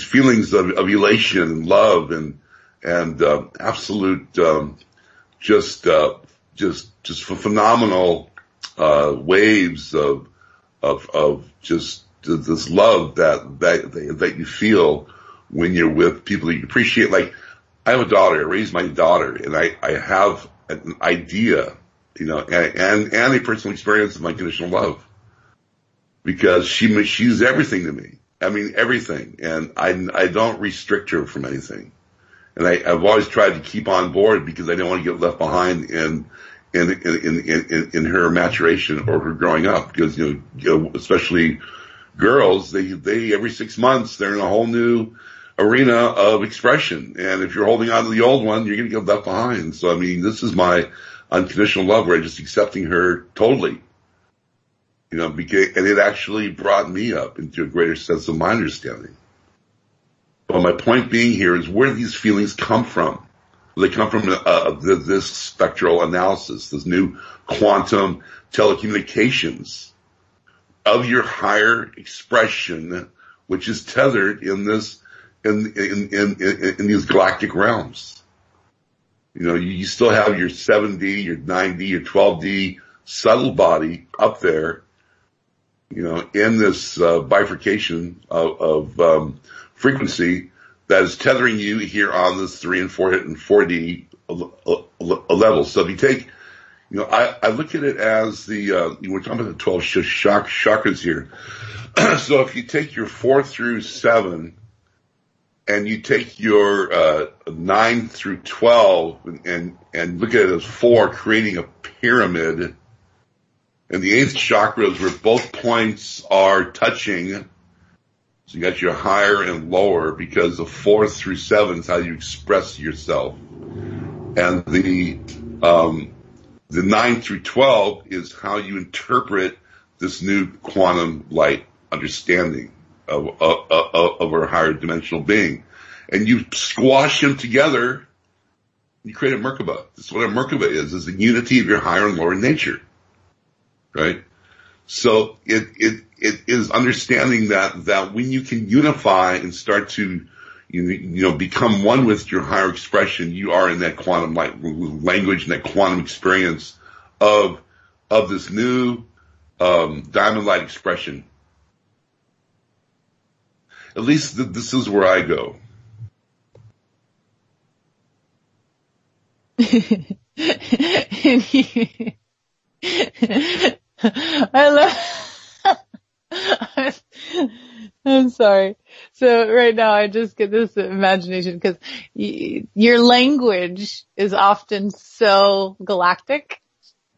feelings of elation and love and absolute, just phenomenal, waves of just this love that you feel when you're with people that you appreciate. Like, I have a daughter, I raised my daughter, and I have an idea, and a personal experience of unconditional love. because she's everything to me. I mean, everything. And I don't restrict her from anything. And I've always tried to keep on board because I don't want to get left behind in her maturation or her growing up. Because, especially girls, they every 6 months, they're in a whole new arena of expression. And if you're holding on to the old one, you're going to get left behind. So, I mean, this is my unconditional love where I'm just accepting her totally. And it actually brought me up into a greater sense of my understanding. But my point being here is where these feelings come from. They come from this spectral analysis, this new quantum telecommunications of your higher expression, which is tethered in this in these galactic realms. You still have your 7D, your 9D, your 12D subtle body up there. In this bifurcation of frequency that is tethering you here on this 3 and 4D level. So if you take, I look at it as we're talking about the 12 chakras here. So if you take your 4 through 7 and you take your 9 through 12 and look at it as 4, creating a pyramid. And the 8th chakra is where both points are touching. So you got your higher and lower because the 4 through 7 is how you express yourself. And the 9 through 12 is how you interpret this new quantum light understanding of our higher dimensional being. And you squash them together, you create a Merkaba. That's what a Merkaba is the unity of your higher and lower nature. Right? So it is understanding that when you can unify and start to, become one with your higher expression, you are in that quantum light language and that quantum experience of this new, diamond light expression. At least this is where I go. I'm sorry. So right now I just get this imagination because your language is often so galactic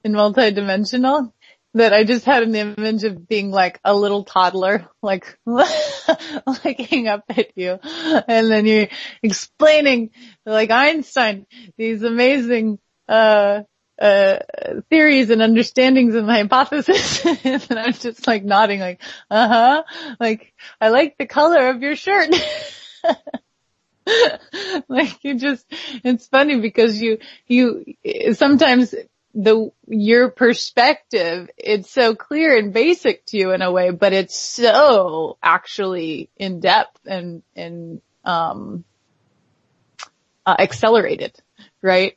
and multidimensional that I just had an image of being like a little toddler, like looking up at you, and then you're explaining like Einstein these amazing theories and understandings and hypothesis. And I'm just like nodding like, like, I like the color of your shirt. Like it's funny because you sometimes your perspective, it's so clear and basic to you in a way, but it's so actually in depth and accelerated, right?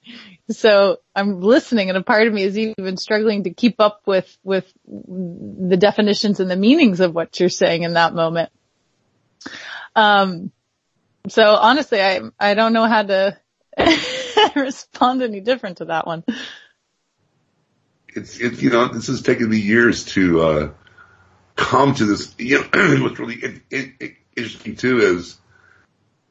So I'm listening and a part of me is even struggling to keep up with the definitions and the meanings of what you're saying in that moment. So honestly, I don't know how to respond any different to that one. It's this has taken me years to come to this. What's really interesting too is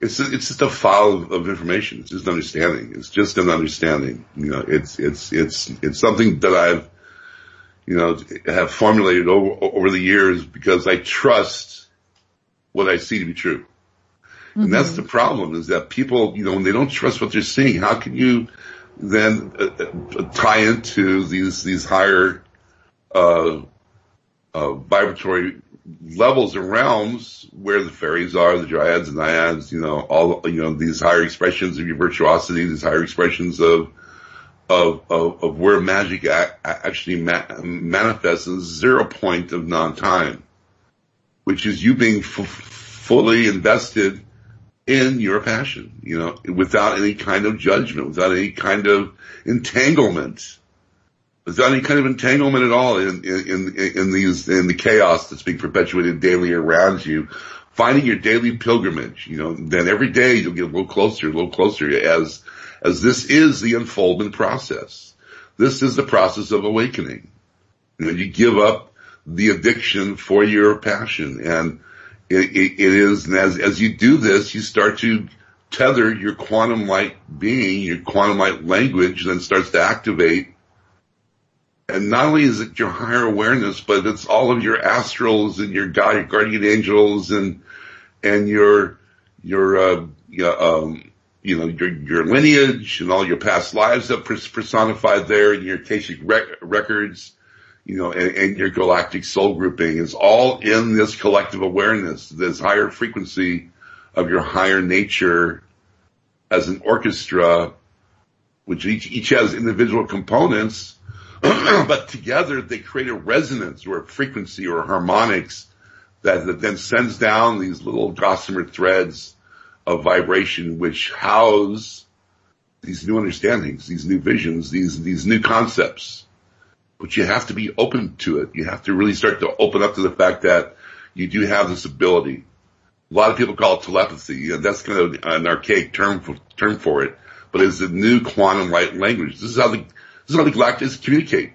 it's just a file of information. It's just understanding. It's just an understanding. It's something that I've have formulated over the years because I trust what I see to be true. Mm-hmm. And that's the problem, is that people, when they don't trust what they're seeing, how can you then tie into these higher vibratory levels and realms where the fairies are, the dryads and naiads, all these higher expressions of your virtuosity, these higher expressions of where magic actually manifests in 0 point of non-time, which is you being fully invested in your passion, without any kind of judgment, without any kind of entanglement, at all in the chaos that's being perpetuated daily around you, finding your daily pilgrimage, then every day you'll get a little closer as this is the unfoldment process. This is the process of awakening. You give up the addiction for your passion. And it is, and as you do this, you start to tether your quantum light being, your quantum light language, then starts to activate. And not only is it your higher awareness, but it's all of your astrals and your guardian angels and your lineage and all your past lives that personified there, and your Akashic records, and your galactic soul grouping is all in this collective awareness, this higher frequency of your higher nature as an orchestra, which each has individual components, but together they create a resonance or a frequency or harmonics that then sends down these little gossamer threads of vibration which house these new understandings, these new visions, these new concepts. But you have to be open to it. You have to really start to open up to the fact that you do have this ability. A lot of people call it telepathy, and that's kind of an archaic term for it. But it's a new quantum light language. This is how the Galactics communicate,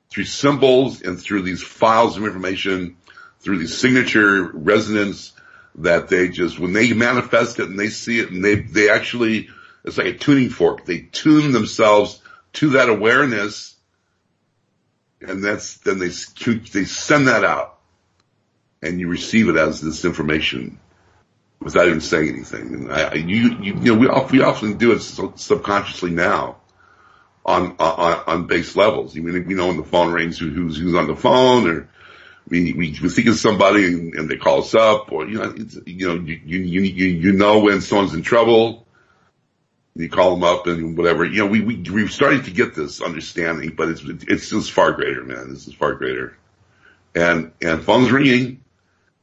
through symbols and through these files of information, through these signature resonance that they just, when they manifest it and they see it, and they actually, it's like a tuning fork. They tune themselves to that awareness, and then they send that out, and you receive it as this information without even saying anything. And we often do it subconsciously now on base levels. I mean, when the phone rings, who's on the phone, or we think of somebody and they call us up, or you know when someone's in trouble. You call them up and whatever. We've started to get this understanding, but it's just far greater, man. This is far greater. And phone's ringing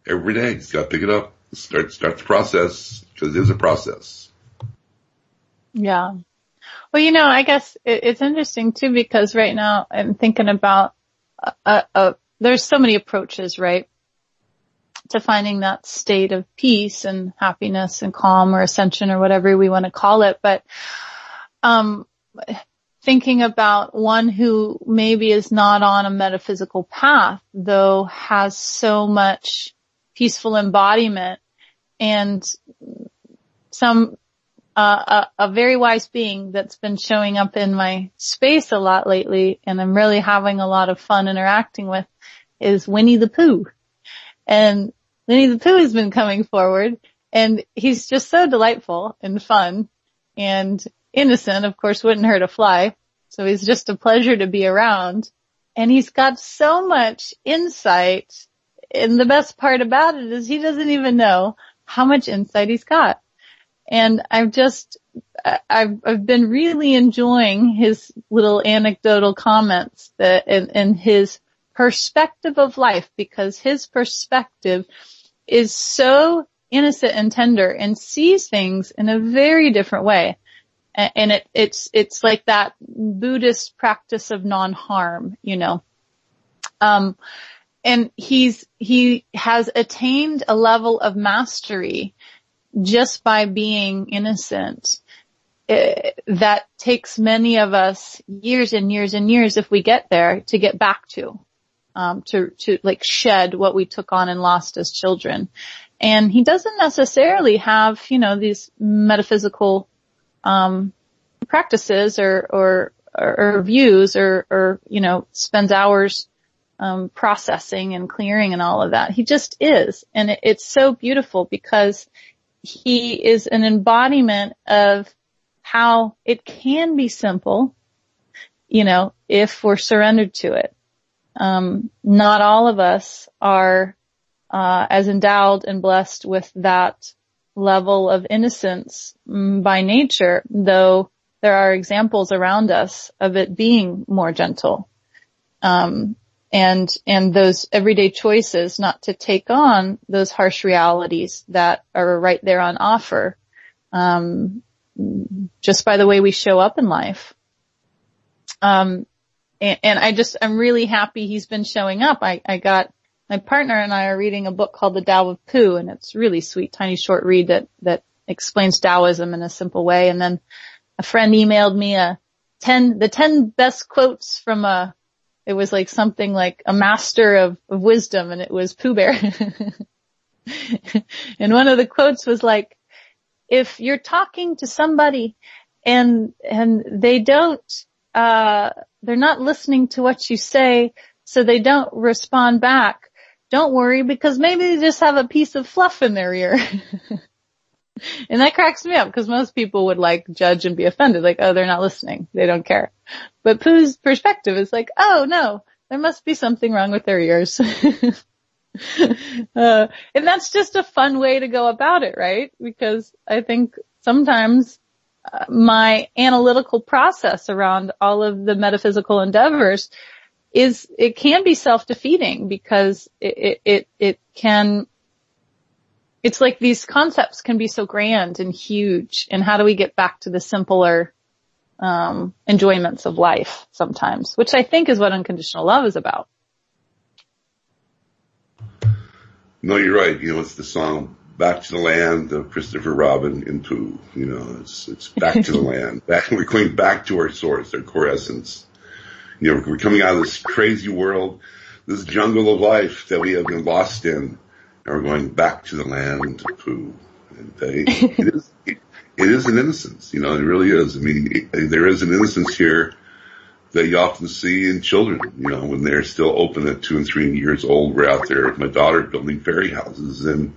every day. Just gotta pick it up. Start the process, because it is a process. Yeah. Well, I guess it's interesting too, because right now I'm thinking about, there's so many approaches, right, to finding that state of peace and happiness and calm or ascension or whatever we want to call it. But, thinking about one who maybe is not on a metaphysical path, though has so much peaceful embodiment, and a very wise being that's been showing up in my space a lot lately, and I'm really having a lot of fun interacting with, is Winnie the Pooh. And Winnie the Pooh has been coming forward, and he's just so delightful and fun and innocent. Of course, wouldn't hurt a fly. So he's just a pleasure to be around. And he's got so much insight. And the best part about it is he doesn't even know how much insight he's got. And I've been really enjoying his little anecdotal comments and his perspective of life, because his perspective is so innocent and tender and sees things in a very different way. And it's like that Buddhist practice of non-harm, and he has attained a level of mastery just by being innocent, that takes many of us years and years and years, if we get there, to get back to like shed what we took on and lost as children. And he doesn't necessarily have, these metaphysical, practices or views or, spends hours, processing and clearing and all of that. He just is. And it's so beautiful, because he is an embodiment of how it can be simple, if we're surrendered to it. Not all of us are, as endowed and blessed with that level of innocence by nature, though there are examples around us of it being more gentle. And those everyday choices not to take on those harsh realities that are right there on offer, just by the way we show up in life. And I'm really happy he's been showing up. I got, my partner and I are reading a book called The Tao of Pooh, and it's really sweet, tiny short read that explains Taoism in a simple way. And then a friend emailed me the 10 best quotes from a it was like something like a master of wisdom, and it was Pooh Bear. And one of the quotes was like, if you're talking to somebody and they don't, they're not listening to what you say, so they don't respond back, don't worry, because maybe they just have a piece of fluff in their ear. And that cracks me up, because most people would like judge and be offended, like, oh, they're not listening, they don't care. But Pooh's perspective is like, oh no, there must be something wrong with their ears. And that's just a fun way to go about it, right? Because I think sometimes my analytical process around all of the metaphysical endeavors it can be self-defeating, because it can, it's like these concepts can be so grand and huge, and how do we get back to the simpler enjoyments of life sometimes, which I think is what unconditional love is about. No, you're right. You know, it's the song "Back to the Land" of Christopher Robin and Pooh. You know, it's back to the land. We're going back to our source, our core essence. You know, we're coming out of this crazy world, this jungle of life that we have been lost in, and we're going back to the land, Pooh. And it is an innocence. You know, it really is. I mean, there is an innocence here that you often see in children, you know, when they're still open at 2 and 3 years old. We're out there with my daughter building fairy houses and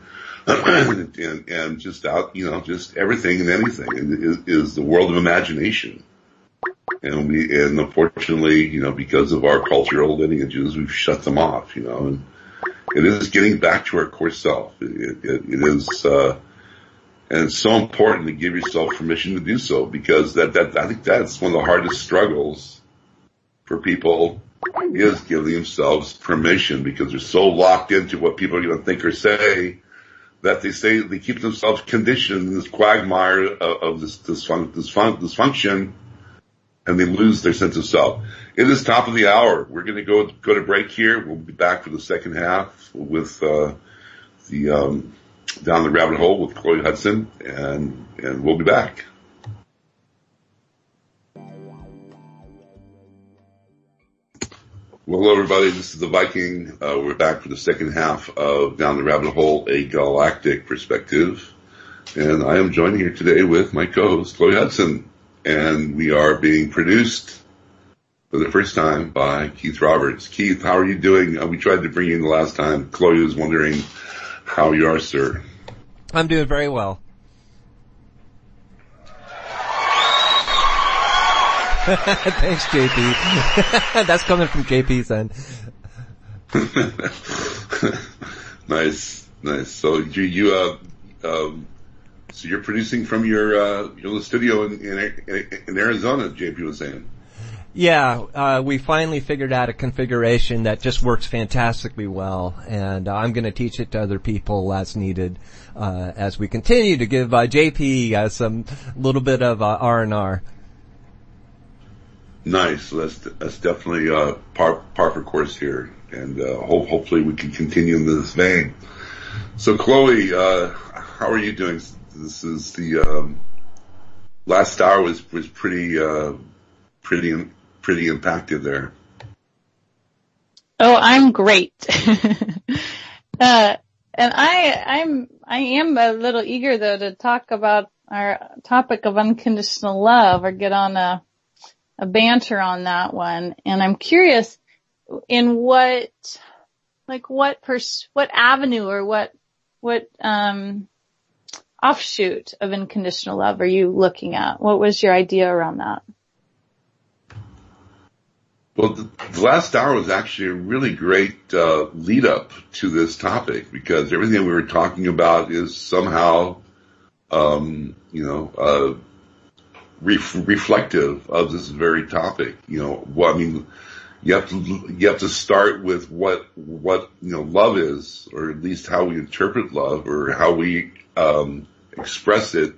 just out, you know, just everything and anything is the world of imagination. And unfortunately, you know, because of our cultural lineages, we've shut them off, you know, and it is getting back to our core self. It is, and it's so important to give yourself permission to do so, because I think that's one of the hardest struggles for people, is giving themselves permission, because they're so locked into what people are going to think or say that they keep themselves conditioned in this quagmire of this dysfunction, and they lose their sense of self. It is top of the hour. We're going to go to break here. We'll be back for the second half with the Down the Rabbit Hole with Chloe Hudson, and we'll be back. Well, hello, everybody. This is the Viking. We're back for the second half of Down the Rabbit Hole, a Galactic perspective. And I am joined here today with my co-host, Chloe Hudson. And we are being produced for the first time by Keith Roberts. Keith, how are you doing? We tried to bring you in the last time. Chloe was wondering how you are, sir. I'm doing very well. Thanks, JP. That's coming from JP's end. Nice. So so you're producing from your little studio in Arizona, JP was saying. Yeah, we finally figured out a configuration that just works fantastically well, and I'm going to teach it to other people as needed, as we continue to give JP some little bit of R&R. Nice. So that's definitely par for course here, and hopefully we can continue in this vein. So Chloe, how are you doing? This is the last hour was pretty impacted there. Oh, I'm great. And I am a little eager though to talk about our topic of unconditional love, or get on a banter on that one. And I'm curious in what avenue or what offshoot of unconditional love are you looking at? What was your idea around that? Well, the last hour was actually a really great lead up to this topic, because everything we were talking about is somehow, reflective of this very topic. You have to start with what love is, or at least how we interpret love, or how we express it.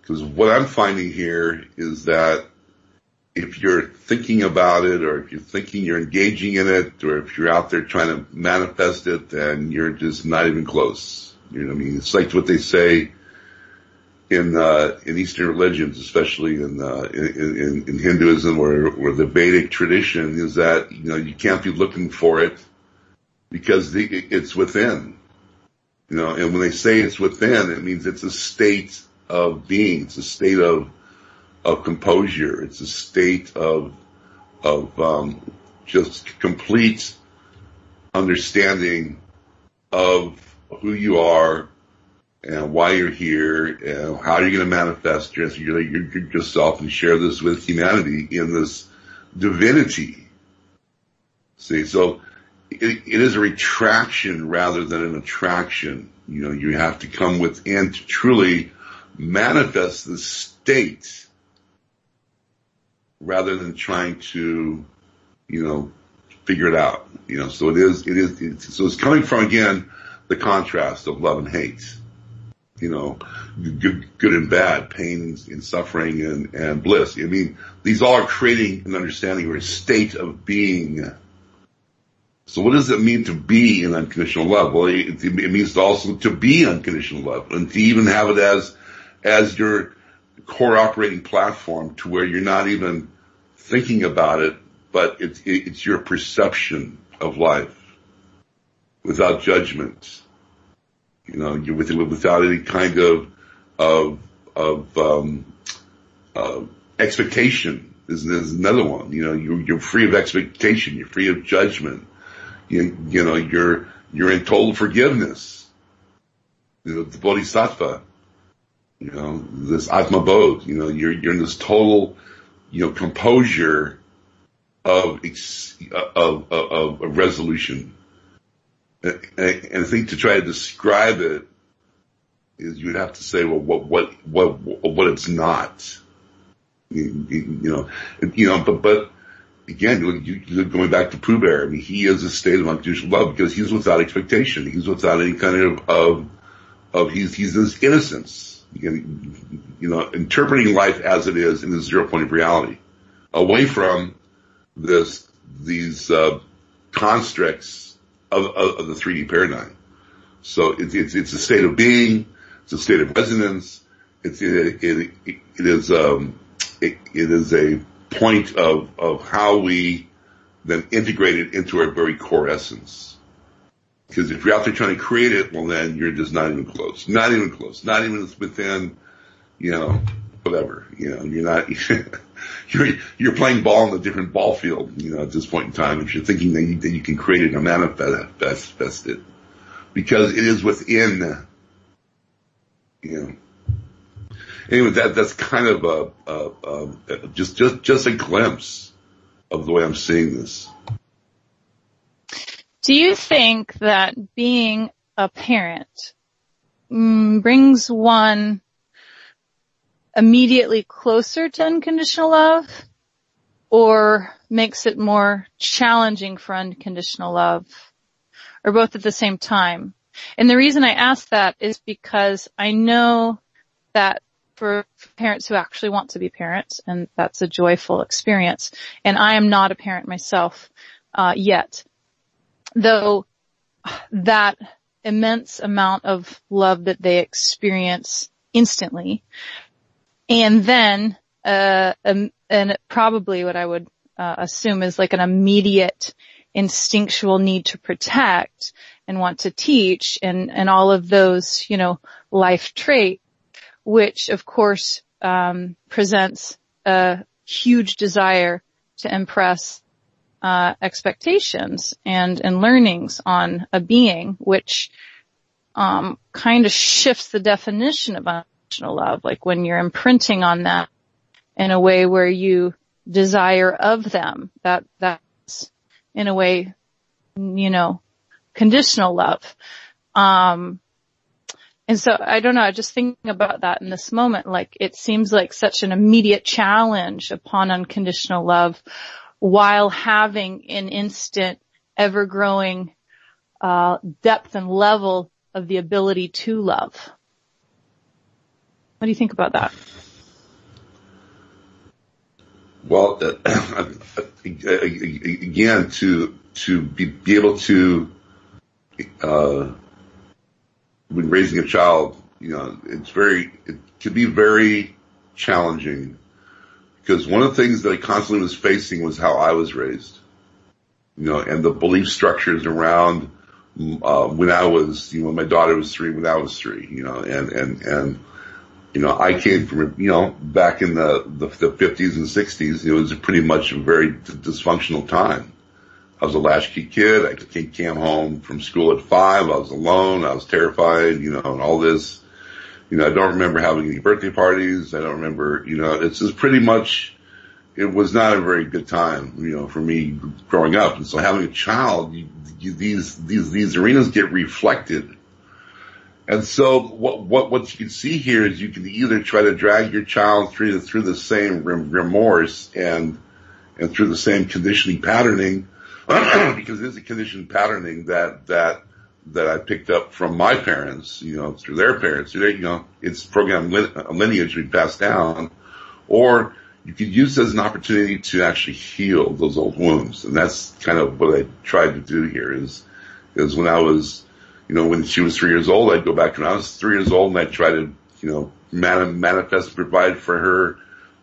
Because what I'm finding here is that if you're thinking about it, or if you're thinking you're engaging in it, or if you're out there trying to manifest it, then you're just not even close. You know what I mean? It's like what they say in Eastern religions, especially in Hinduism or the Vedic tradition, is that, you know, you can't be looking for it because it's within. You know, and when they say it's within, it means it's a state of being. It's a state of composure. It's a state of just complete understanding of who you are and why you're here and how you're going to manifest yourself and share this with humanity in this divinity. See, so it is a retraction rather than an attraction. You know, you have to come within to truly manifest the state rather than trying to, you know, figure it out. You know, so so it's coming from, again, the contrast of love and hate. You know, good and bad, pain and suffering and bliss. I mean, these all are creating an understanding or a state of being. So what does it mean to be in unconditional love? Well, it means also to be unconditional love and to even have it as your core operating platform, to where you're not even thinking about it, but it's your perception of life without judgment. You know, you're without any kind of expectation. There's another one. You know, you're free of expectation. You're free of judgment. You know, you're in total forgiveness. You know, the bodhisattva. You know, this atma bodh. You know, you're in this total, you know, composure of resolution. And I think to try to describe it is you'd have to say, well, what it's not. You know, but again, you're going back to Pooh Bear. I mean, he is a state of unconditional love because he's without expectation. He's without any kind of he's this innocence. You know, interpreting life as it is in the 0 point of reality, away from these constructs of the 3D paradigm. So it's a state of being. It's a state of resonance. It is a point of how we then integrate it into our very core essence. Because if you're out there trying to create it, well, then you're just not even close. Not even close. Not even within, you know, whatever. You know, you're not. You're playing ball in a different ball field, you know, at this point in time, if you're thinking that you can create it and manifest it. Because it is within, you know. Anyway, that's kind of just a glimpse of the way I'm seeing this. Do you think that being a parent brings one immediately closer to unconditional love, or makes it more challenging for unconditional love, or both at the same time? And the reason I ask that is because I know that for parents who actually want to be parents, and that's a joyful experience, and I am not a parent myself yet, though that immense amount of love that they experience instantly, and then and probably what I would assume is like an immediate instinctual need to protect and want to teach and all of those, you know, life traits, which of course presents a huge desire to impress expectations and learnings on a being, which kind of shifts the definition of unconditional love. Like when you're imprinting on that in a way where you desire of them, that's in a way, you know, conditional love. And so I don't know, just thinking about that in this moment, like it seems like such an immediate challenge upon unconditional love while having an instant, ever-growing depth and level of the ability to love. What do you think about that? Well, again, to be able to, when raising a child, it could be very challenging, because one of the things that I constantly was facing was how I was raised, and the belief structures around, when I was, when my daughter was 3, when I was 3, and I came from, back in the 50s and 60s, it was pretty much a very dysfunctional time. I was a latchkey kid. I came home from school at 5. I was alone. I was terrified, and all this. I don't remember having any birthday parties. I don't remember, it's just pretty much, it was not a very good time, for me growing up. And so having a child, these arenas get reflected. And so what you can see here is you can either try to drag your child through the same remorse and through the same conditioning patterning, because it is a conditioned patterning that I picked up from my parents, through their parents. It's program lineage we passed down, or you could use it as an opportunity to actually heal those old wounds. And that's kind of what I tried to do here is when I was, when she was 3 years old, I'd go back when I was 3 years old, and I'd try to, manifest and provide for her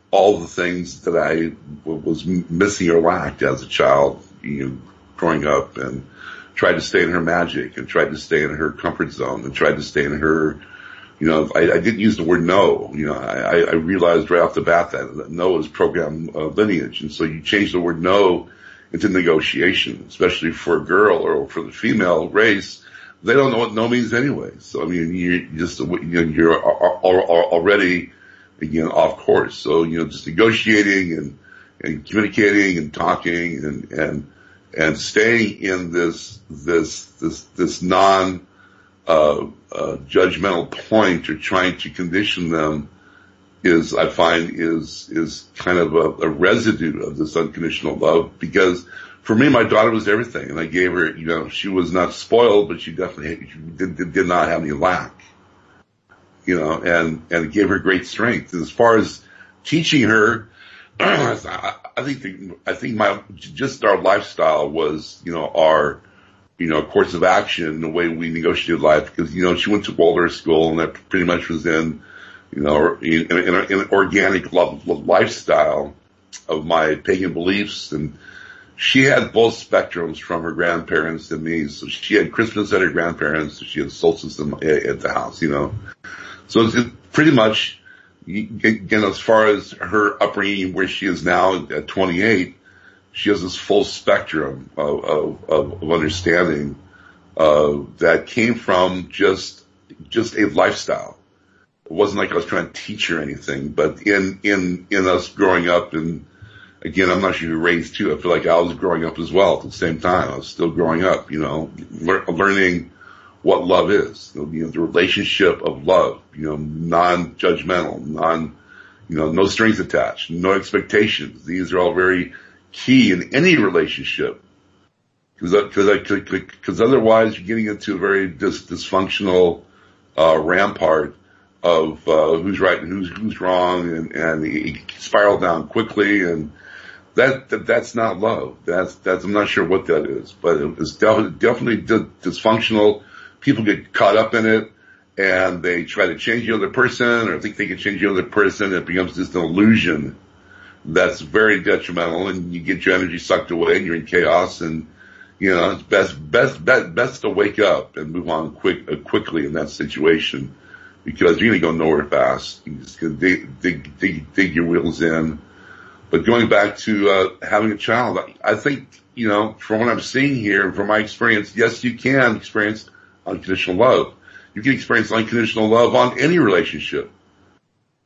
all the things that I was missing or lacked as a child, growing up, and tried to stay in her magic, and tried to stay in her comfort zone, and tried to stay in her, I didn't use the word no. I realized right off the bat that no is program lineage. And so you change the word no into negotiation, especially for a girl or for the female race. They don't know what no means anyway. So, you're already, off course. So, just negotiating and communicating and talking and staying in this non, judgmental point, or trying to condition them I find is kind of a residue of this unconditional love. Because for me, my daughter was everything, and I gave her, she was not spoiled, but she definitely did not have any lack, and it gave her great strength. And as far as teaching her, I think our lifestyle was, our, course of action, the way we negotiated life, because, she went to Waldorf school, and that pretty much was in an organic lifestyle of my pagan beliefs. And she had both spectrums from her grandparents and me. So she had Christmas at her grandparents, so she had solstice at the house, So it's pretty much, again, as far as her upbringing, where she is now at 28, she has this full spectrum of understanding that came from just a lifestyle. It wasn't like I was trying to teach her anything, but in us growing up, and again, I'm not sure who raised too. I feel like I was growing up as well at the same time. I was still growing up, learning what love is, the relationship of love, non-judgmental, no strings attached, no expectations. These are all very key in any relationship, because otherwise you're getting into a very dysfunctional rampart of who's right and who's wrong, and it spiraled down quickly, and that's not love. That's I'm not sure what that is, but it's definitely dysfunctional. People get caught up in it, and they try to change the other person, or think they can change the other person. It becomes just an illusion that's very detrimental, and you get your energy sucked away, and you're in chaos. And it's best to wake up and move on quickly in that situation, because you're going to go nowhere fast. You're just going to dig your wheels in. But going back to having a child, I think, from what I'm seeing here, from my experience, yes, you can experience unconditional love. You can experience unconditional love on any relationship.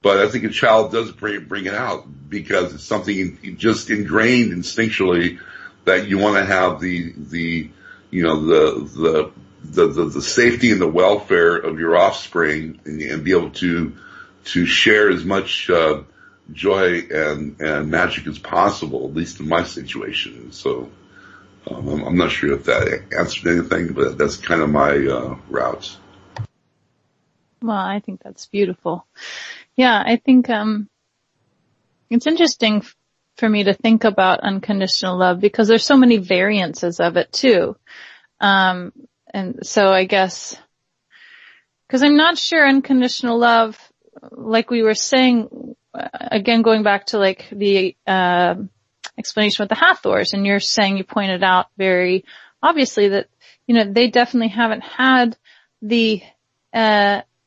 But I think a child does bring it out, because it's something just ingrained instinctually that you want to have the safety and the welfare of your offspring, and be able to share as much joy and magic as possible, at least in my situation. So I'm not sure if that answered anything, but that's kind of my route. Well, I think that's beautiful. Yeah, I think it's interesting for me to think about unconditional love, because there's so many variances of it too. And so I guess, Because I'm not sure unconditional love, like we were saying, again, going back to like the, explanation with the Hathors, and you're saying, you pointed out very obviously that, they definitely haven't had the,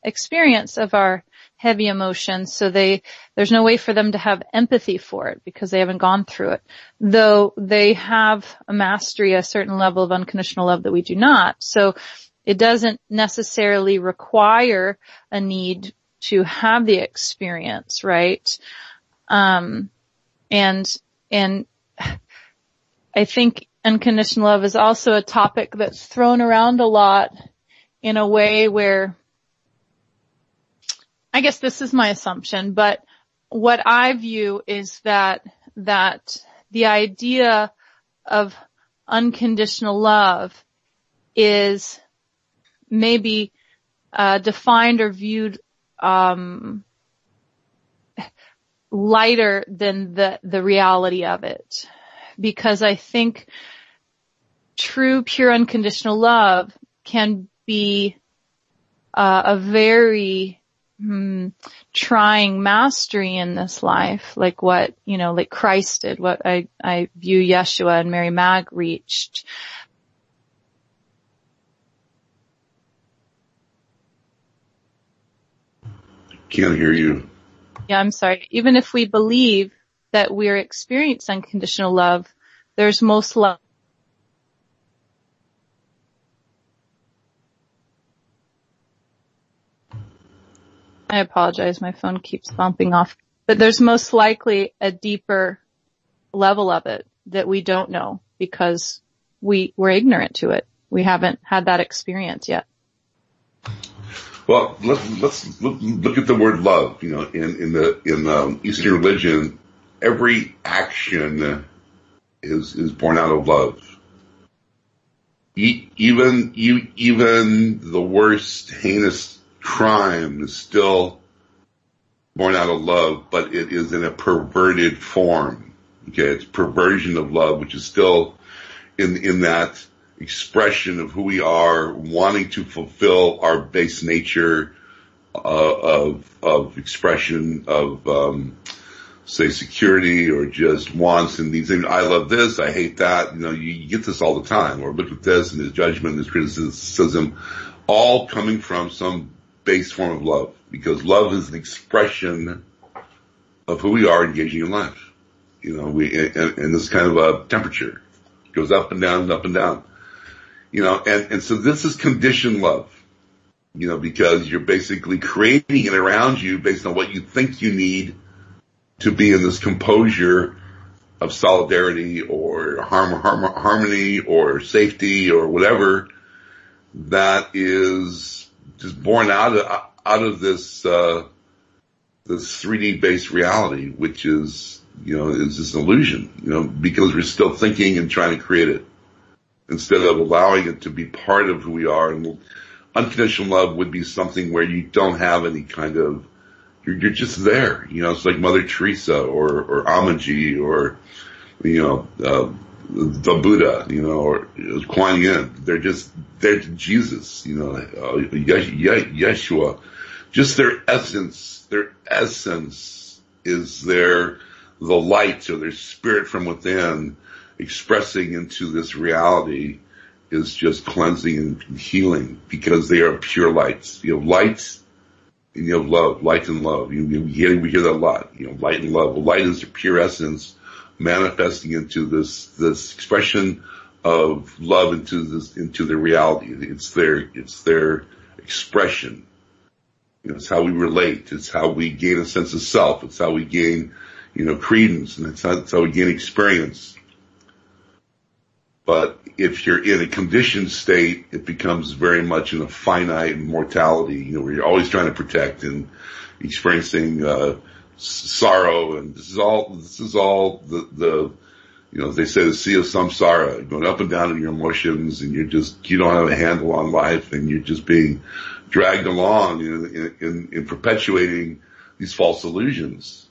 experience of our heavy emotions, so there's no way for them to have empathy for it because they haven't gone through it. Though they have a mastery, a certain level of unconditional love that we do not. So it doesn't necessarily require a need to have the experience, right? And I think unconditional love is also a topic that's thrown around a lot in a way where, I guess this is my assumption, but what I view is that the idea of unconditional love is maybe defined or viewed lighter than the reality of it, because I think true, pure, unconditional love can be a very trying mastery in this life, like what, like Christ did, what I view Yeshua and Mary Mag reached. Can't hear you. Yeah, I'm sorry. Even if we believe that we're experiencing unconditional love, there's most love. I apologize, my phone keeps bumping off. But there's most likely a deeper level of it that we don't know because we're ignorant to it. We haven't had that experience yet. Well, let's look at the word love. In Eastern religion, every action is born out of love. Even the worst heinous crime is still born out of love, but it is in a perverted form. Okay, it's perversion of love, which is still in that expression of who we are, wanting to fulfill our base nature of expression of say security or just wants and these things. I love this, I hate that. You get this all the time. Or look at this and his judgment, his criticism, all coming from some base form of love, because love is an expression of who we are engaging in life. And this kind of a temperature goes up and down and up and down. And so this is conditioned love, because you're basically creating it around you based on what you think you need to be in this composure of solidarity or harmony or safety or whatever that is just born out of this 3D based reality, which is this illusion, because we're still thinking and trying to create it instead of allowing it to be part of who we are. And unconditional love would be something where you don't have any kind of, you're just there. It's like Mother Teresa or Amaji or, the Buddha, or Kuan Yin. They're Jesus, Yeshua. Just their essence is the light or their spirit from within expressing into this reality is just cleansing and healing, because they are pure lights. You have light and you have love, light and love. We hear that a lot, light and love. Well, light is the pure essence manifesting into this expression of love into the reality. It's their expression. It's how we relate. It's how we gain a sense of self. It's how we gain, credence, and it's how we gain experience. But if you're in a conditioned state, it becomes very much in a finite mortality, where you're always trying to protect and experiencing sorrow, and this is all the they say the sea of samsara, going up and down in your emotions, and you don't have a handle on life, and you're just being dragged along in perpetuating these false illusions.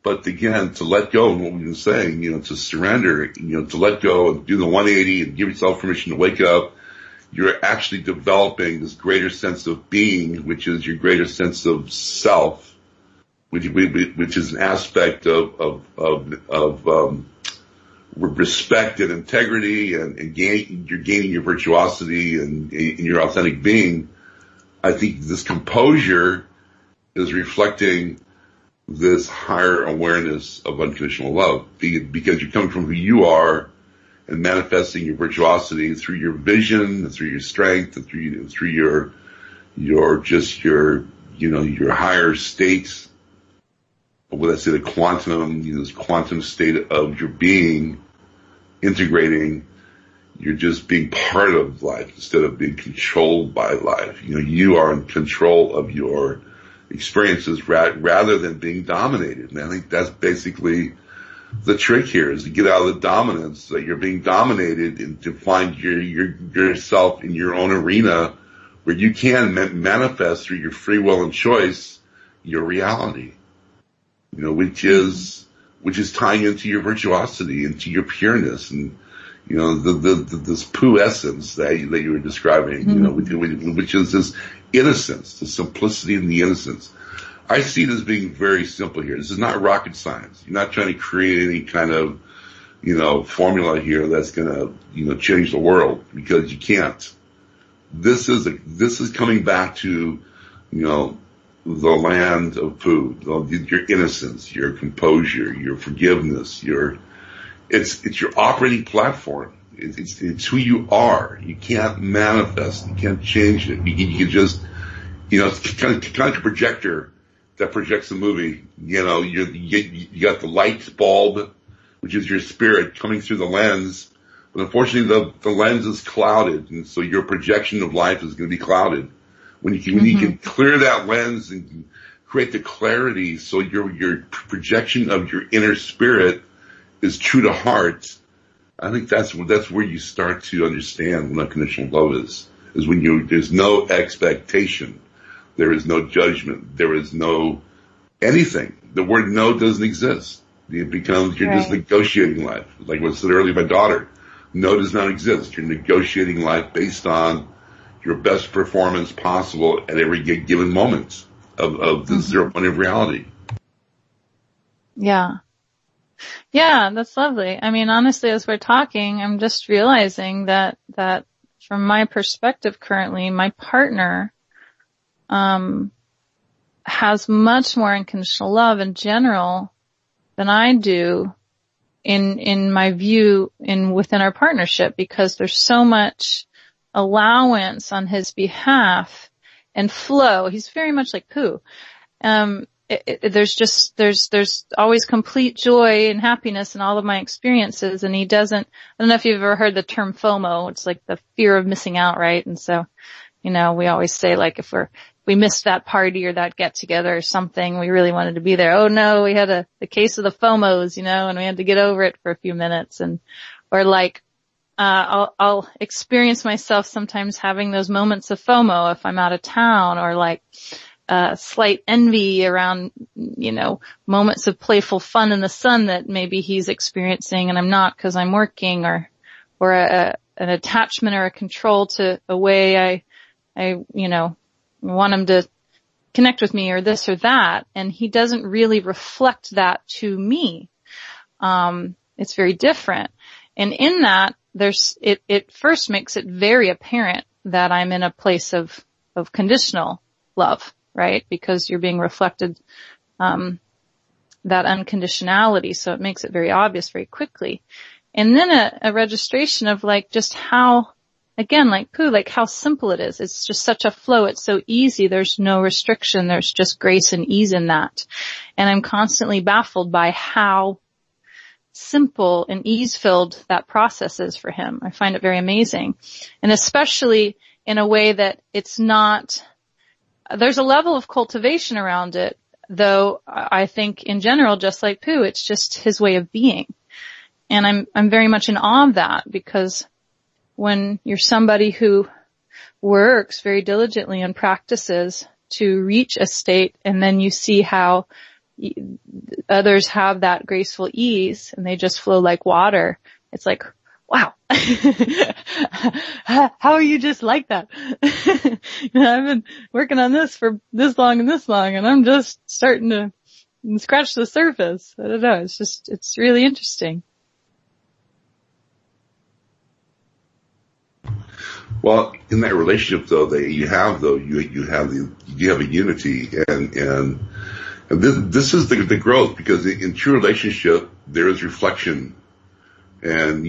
But again, to let go, and what we've been saying, to surrender, to let go and do the 180 and give yourself permission to wake up you're actually developing this greater sense of being, which is your greater sense of self, which is an aspect of respect and integrity, and you're gaining your virtuosity and your authentic being. I think this composure is reflecting this higher awareness of unconditional love, because you're coming from who you are and manifesting your virtuosity through your vision, through your strength, and through your higher states. What I say, the quantum, this quantum state of your being integrating. You're just being part of life instead of being controlled by life. You are in control of your experiences rather than being dominated. And I think that's basically the trick here, is to get out of the dominance, that you're being dominated, and to find yourself in your own arena where you can manifest through your free will and choice your reality, which is tying into your virtuosity, into your pureness, and this poo essence that you were describing, which is this innocence, the simplicity and the innocence. I see it as being very simple here. This is not rocket science. You're not trying to create any kind of, formula here that's going to, change the world, because you can't. This is coming back to, the land of poo, your innocence, your composure, your forgiveness, it's your operating platform. It's who you are. You can't manifest. You can't change it. You can just, it's kind of like a projector that projects a movie. You got the light bulb, which is your spirit, coming through the lens. But unfortunately, the lens is clouded, and so your projection of life is going to be clouded. When you can clear that lens and create the clarity, so your projection of your inner spirit is true to heart, I think that's where you start to understand what unconditional love is when there's no expectation, there is no judgment, there is no anything. The word no doesn't exist. It becomes, you're just negotiating life. Like what I said earlier, my daughter, no does not exist. You're negotiating life based on your best performance possible at every given moment of the 0 point of reality. Yeah. Yeah, that's lovely. I mean, honestly, as we're talking, I'm just realizing that from my perspective currently, my partner, has much more unconditional love in general than I do in my view within our partnership, because there's so much allowance on his behalf and flow. He's very much like poo. There's always complete joy and happiness in all of my experiences, and he doesn't, I don't know if you've ever heard the term FOMO. It's like the fear of missing out, right? And so, we always say, like, if we missed that party or that get together or something, we really wanted to be there. Oh no, we had the case of the FOMOs, and we had to get over it for a few minutes. Or like, I'll experience myself sometimes having those moments of FOMO if I'm out of town, or like, slight envy around, moments of playful fun in the sun that maybe he's experiencing and I'm not because I'm working, or an attachment or a control to a way I want him to connect with me, or this or that. And he doesn't really reflect that to me. It's very different. And in that, it first makes it very apparent that I'm in a place of conditional love, right? Because you're being reflected, that unconditionality. So it makes it very obvious very quickly. And then a registration of like just how, again, like poo, like how simple it is. It's just such a flow. It's so easy. There's no restriction. There's just grace and ease in that. And I'm constantly baffled by how simple and ease-filled that process is for him. I find it very amazing. And especially in a way that it's not, there's a level of cultivation around it, though I think in general, just like poo, it's just his way of being. And I'm very much in awe of that, because when you're somebody who works very diligently and practices to reach a state, and then you see how others have that graceful ease and they just flow like water, it's like, wow, how are you just like that? I've been working on this for this long, and I'm just starting to scratch the surface. I don't know. It's really interesting. Well, in that relationship though, you have a unity, and this is the growth, because in true relationship there is reflection, and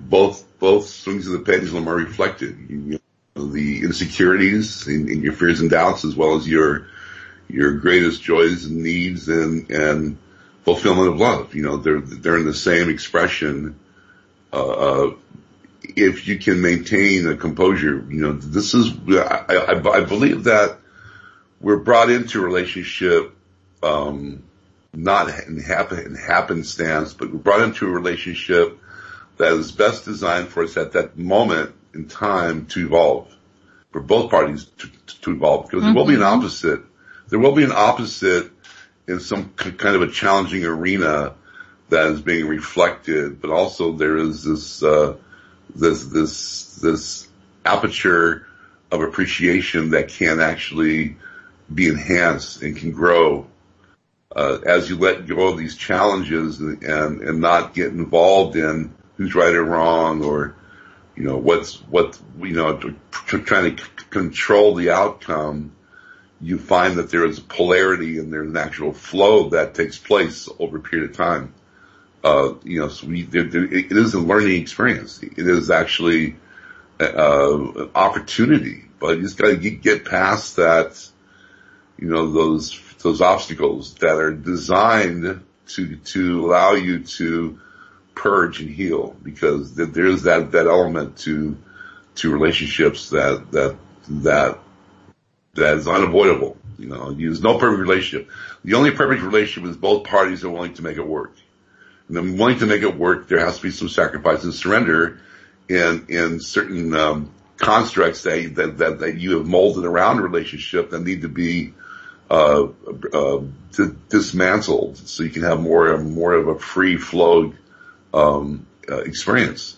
both swings of the pendulum are reflected. The insecurities and your fears and doubts, as well as your greatest joys and needs and fulfillment of love. They're in the same expression. If you can maintain a composure, this is, I believe that we're brought into a relationship, not in happenstance, but we're brought into a relationship that is best designed for us at that moment in time to evolve, for both parties to evolve, because there will be an opposite. There will be an opposite in some kind of a challenging arena that is being reflected, but also there is this aperture of appreciation that can actually be enhanced and can grow as you let go of these challenges and not get involved in who's right or wrong, or trying to control the outcome. You find that there is a polarity and there's an actual flow that takes place over a period of time. So it is a learning experience. It is actually an opportunity, but you just got to get past that. Those obstacles that are designed to allow you to purge and heal, because there's that element to relationships that is unavoidable. There's no perfect relationship. The only perfect relationship is both parties are willing to make it work. And then willing to make it work, there has to be some sacrifice and surrender in certain constructs that you have molded around a relationship that need to be dismantled, so you can have more of a free flow experience.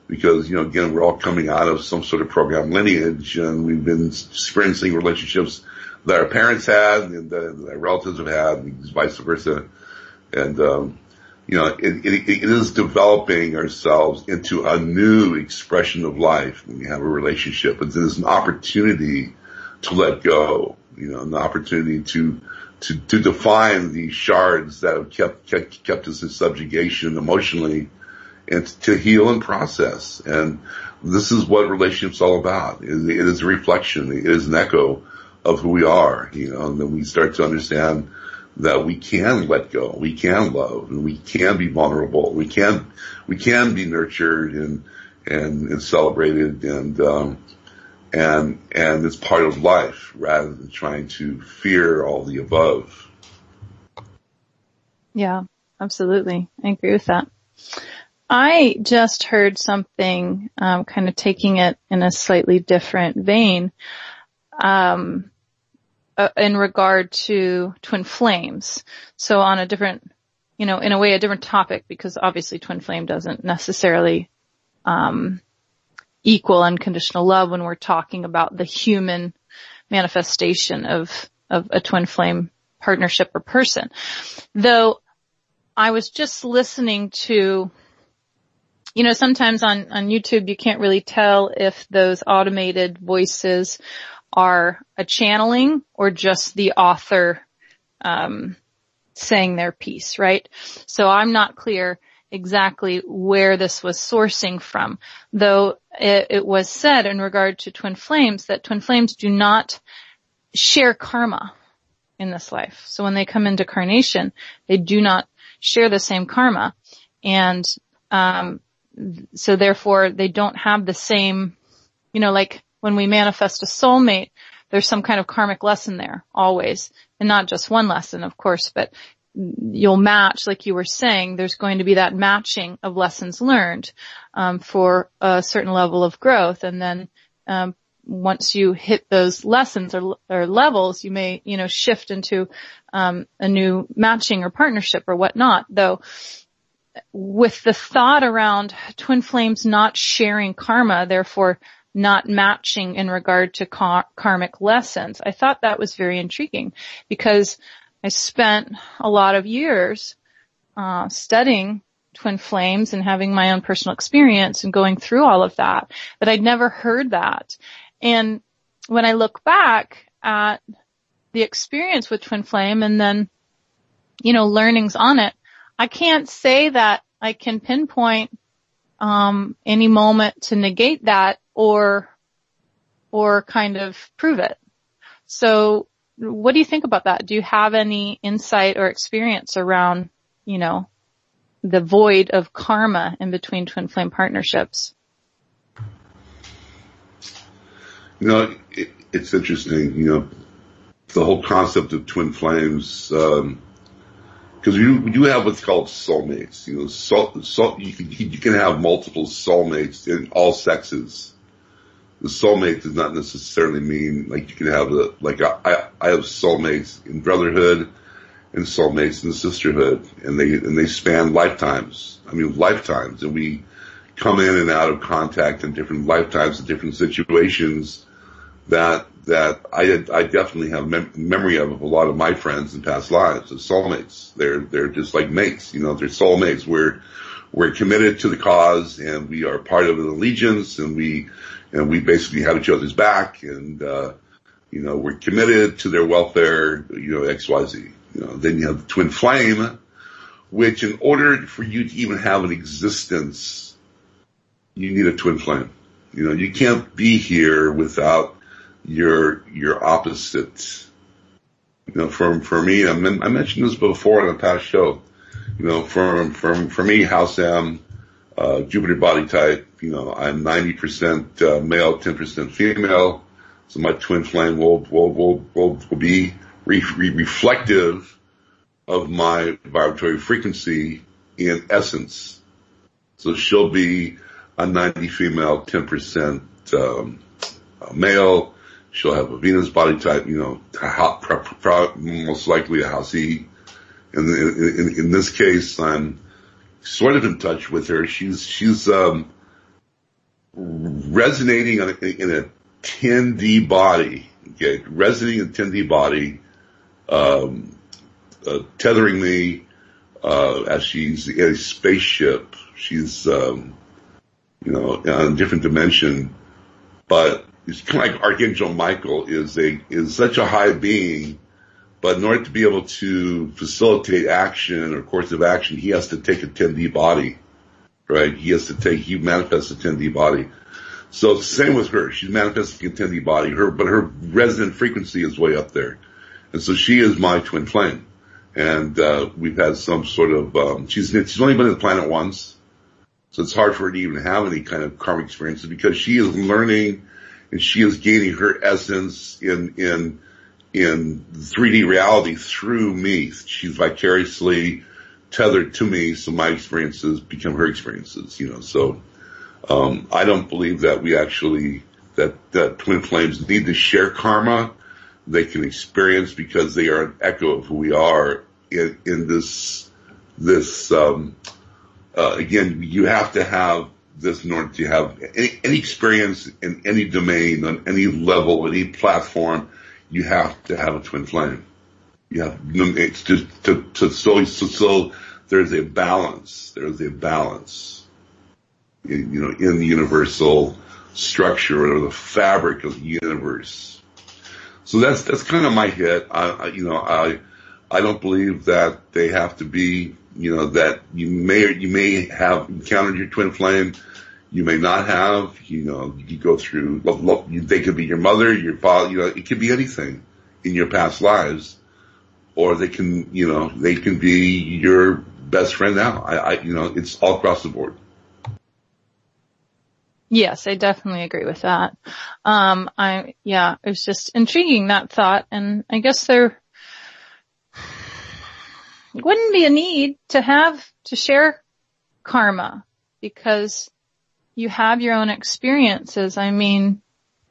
Because again, we're all coming out of some sort of program lineage, and we've been experiencing relationships that our parents had and that our relatives have had, and vice versa. And it is developing ourselves into a new expression of life when you have a relationship. But there's an opportunity to let go, an opportunity to define the shards that have kept us in subjugation emotionally, and to heal and process. And this is what relationships all about. It is a reflection. It is an echo of who we are, and then we start to understand that we can let go, we can love, and we can be vulnerable, we can be nurtured and celebrated, and it's part of life, rather than trying to fear all the above. Yeah, absolutely. I agree with that. I just heard something, kind of taking it in a slightly different vein, in regard to twin flames. So on a different, in a way, a different topic, because obviously twin flame doesn't necessarily, equal unconditional love when we're talking about the human manifestation of a twin flame partnership or person. Though I was just listening to, sometimes on YouTube you can't really tell if those automated voices are a channeling or just the author saying their piece, right? So I'm not clear exactly where this was sourcing from, though it was said in regard to twin flames that twin flames do not share karma in this life. So when they come into carnation, they do not share the same karma, and so therefore they don't have the same, like when we manifest a soulmate, there's some kind of karmic lesson there always, and not just one lesson, of course, but you'll match, like you were saying, there's going to be that matching of lessons learned for a certain level of growth. And then once you hit those lessons or levels, you may, shift into a new matching or partnership or whatnot. Though with the thought around twin flames not sharing karma, therefore not matching in regard to karmic lessons, I thought that was very intriguing because I spent a lot of years studying twin flames and having my own personal experience and going through all of that, but I'd never heard that. And when I look back at the experience with twin flame and then, learnings on it, I can't say that I can pinpoint any moment to negate that or kind of prove it. So what do you think about that? Do you have any insight or experience around, the void of karma in between twin flame partnerships? It's interesting, the whole concept of twin flames, because you have what's called soulmates. You can have multiple soulmates in all sexes. The soulmate does not necessarily mean like you can have I have soulmates in brotherhood and soulmates in sisterhood, and they span lifetimes. Lifetimes, and we come in and out of contact in different lifetimes and different situations that I definitely have memory of a lot of my friends in past lives as soulmates. They're just like mates, they're soulmates. We're committed to the cause, and we are part of an allegiance, and we basically have each other's back, and we're committed to their welfare, XYZ. Then you have the twin flame, which in order for you to even have an existence, you need a twin flame. You can't be here without your opposite. For me, I mentioned this before on a past show. For me, House M, Jupiter body type, I'm 90% male, 10% female. So my twin flame will be reflective of my vibratory frequency in essence. So she'll be a 90 female, 10% male. She'll have a Venus body type, most likely a House E. In this case, I'm sort of in touch with her. She's resonating in a 10D body. Okay, resonating in a 10D body, tethering me as she's in a spaceship. She's on a different dimension, but it's kind of like Archangel Michael is such a high being, but in order to be able to facilitate action or course of action, he has to take a 10D body, right? He manifests a 10D body. So it's the same with her. She's manifesting a 10D body, but her resonant frequency is way up there. And so she is my twin flame. And, we've had some sort of, she's only been on the planet once. So it's hard for her to even have any kind of karmic experiences because she is learning and she is gaining her essence in 3D reality through me. She's vicariously tethered to me, so my experiences become her experiences, So, I don't believe that that twin flames need to share karma. They can experience because they are an echo of who we are in this, again, you have to have this in order to have any experience in any domain, on any level, any platform. You have to have a twin flame. It's just so there's a balance. There's a balance, in the universal structure or the fabric of the universe. So that's kind of my hit. I don't believe that they have to be, that you may have encountered your twin flame. You may not have, you go through, they could be your mother, your father, it could be anything in your past lives, or they can be your best friend now. It's all across the board. Yes, I definitely agree with that. It was just intriguing, that thought, and I guess there wouldn't be a need to share karma because you have your own experiences.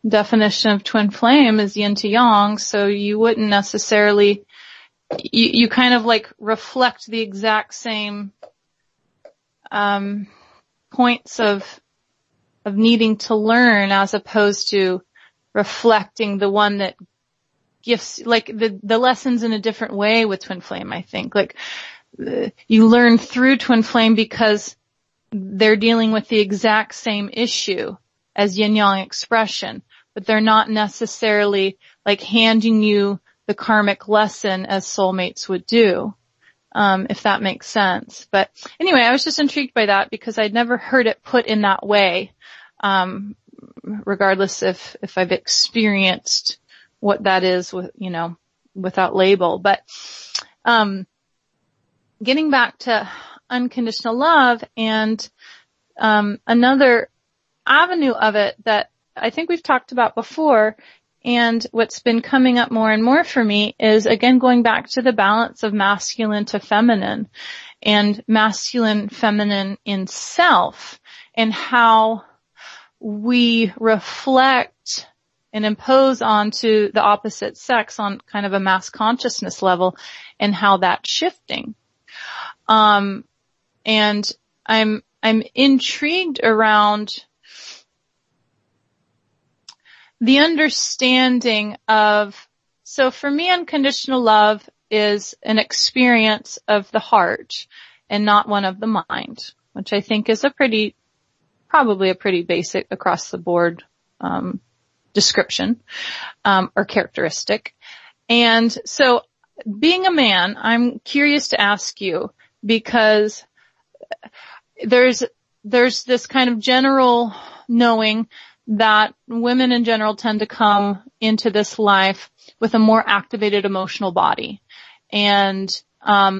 Definition of twin flame is yin to yang, so you wouldn't necessarily, you kind of like reflect the exact same points of needing to learn as opposed to reflecting the one that gives, like the lessons in a different way with Twin Flame, I think. Like, you learn through Twin Flame because they're dealing with the exact same issue as Yin Yang expression, but they're not necessarily like handing you the karmic lesson as soulmates would do, if that makes sense. But anyway, I was just intrigued by that because I'd never heard it put in that way, regardless if I've experienced what that is with, without label. But, getting back to unconditional love and, another avenue of it that I think we've talked about before, and what's been coming up more and more for me is, again, going back to the balance of masculine to feminine and masculine, feminine in self, and how we reflect and impose onto the opposite sex on kind of a mass consciousness level, and how that's shifting. And I'm intrigued around the understanding of, so for me, unconditional love is an experience of the heart and not one of the mind, which I think is probably a pretty basic across the board, description, or characteristic. And so being a man, I'm curious to ask you, because there's this kind of general knowing that women in general tend to come into this life with a more activated emotional body. And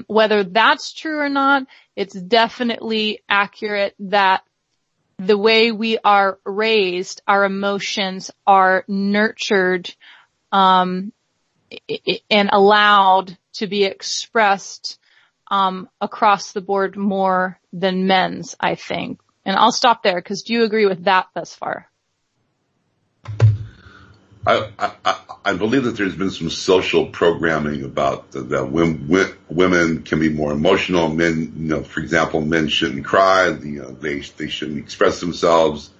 whether that's true or not, it's definitely accurate that the way we are raised, our emotions are nurtured and allowed to be expressed across the board more than men's, I think. And I'll stop there, because do you agree with that thus far? I believe that there's been some social programming about that women can be more emotional. Men, for example, men shouldn't cry. They shouldn't express themselves.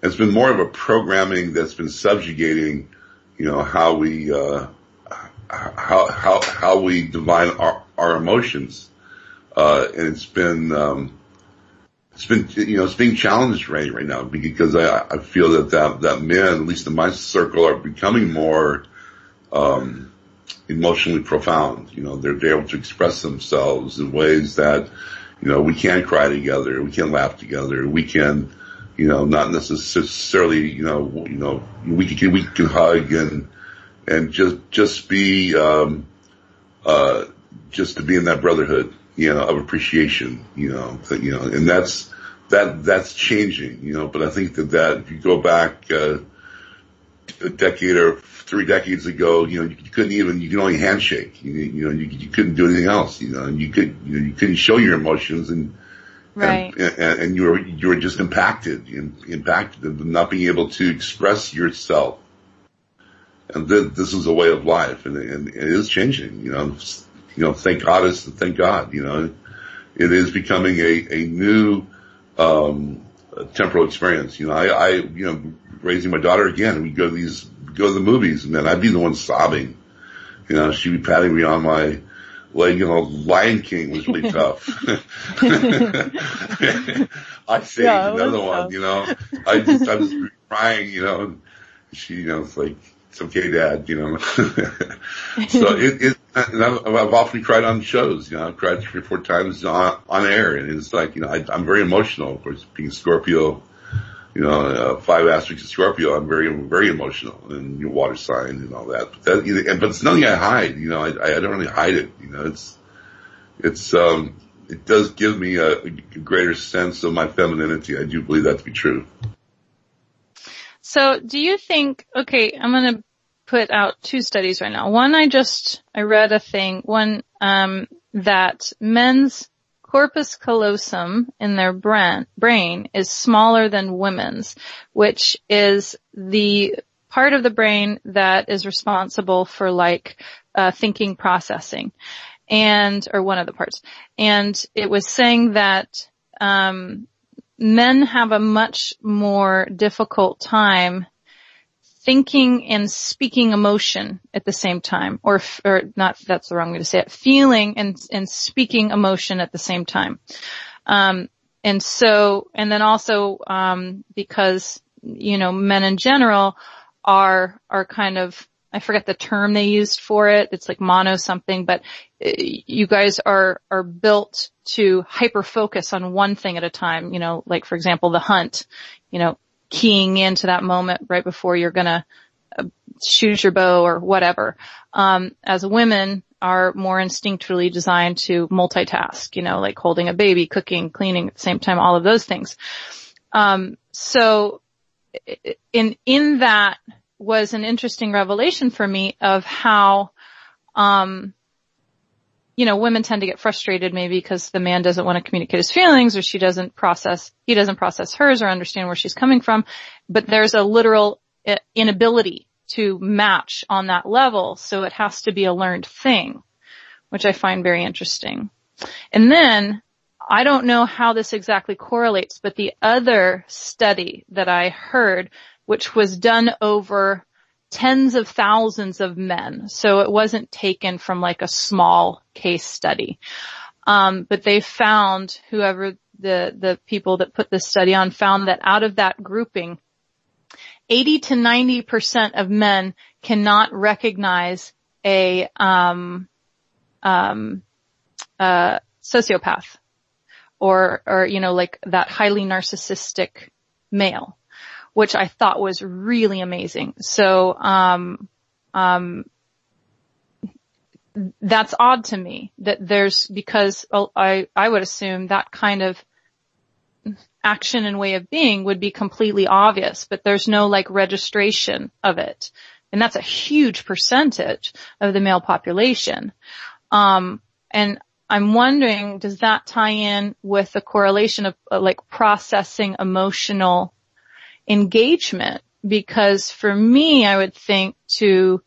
It's been more of a programming that's been subjugating, how we define our emotions. And it's being challenged right now, because I feel that men, at least in my circle, are becoming more emotionally profound. They're able to express themselves in ways that, we can cry together, we can laugh together, we can, not necessarily, we can hug and just be just to be in that brotherhood, of appreciation, and that's changing, but I think that if you go back, a decade or 3 decades ago, you could only handshake, you couldn't do anything else, and you couldn't show your emotions, and, right. and you were just impacted of not being able to express yourself. And this is a way of life, and it is changing, thank God, it is becoming a new, temporal experience. I raising my daughter again, we go to the movies, and then I'd be the one sobbing. She'd be patting me on my leg, Lion King was really tough. I say another one, I was crying, and she, it's like, it's okay, Dad, So and I've often cried on shows, I've cried 3 or 4 times on air, and it's like, I'm very emotional, of course, being Scorpio, 5 aspects of Scorpio, I'm very, very emotional, and your water sign and all that. But it's nothing I hide, I don't really hide it, it does give me a greater sense of my femininity. I do believe that to be true. So do you think, okay, I'm going to put out 2 studies right now. One, I read a thing, that men's corpus callosum in their brain is smaller than women's, which is the part of the brain that is responsible for thinking, processing, or one of the parts. And it was saying that, men have a much more difficult time thinking and speaking emotion at the same time, or not, that's the wrong way to say it, feeling and speaking emotion at the same time. And then also, because, men in general are kind of, I forget the term they used for it. It's like mono something, but you guys are built to hyper focus on one thing at a time, like for example, the hunt, keying into that moment right before you're gonna shoot your bow or whatever. As women are more instinctually designed to multitask, like holding a baby, cooking, cleaning at the same time, all of those things. So in that was an interesting revelation for me of how, women tend to get frustrated maybe because the man doesn't want to communicate his feelings, or he doesn't process hers or understand where she's coming from. But there's a literal inability to match on that level. So it has to be a learned thing, which I find very interesting. And then I don't know how this exactly correlates, but the other study that I heard, which was done over tens of thousands of men. So it wasn't taken from like a small case study. But they found, whoever the people that put this study on found that out of that grouping, 80 to 90% of men cannot recognize a sociopath or like that highly narcissistic male, which I thought was really amazing. So, that's odd to me that because I would assume that kind of action and way of being would be completely obvious, but there's no like registration of it. And that's a huge percentage of the male population. And I'm wondering, does that tie in with the correlation of like processing emotional engagement? Because for me, I would think to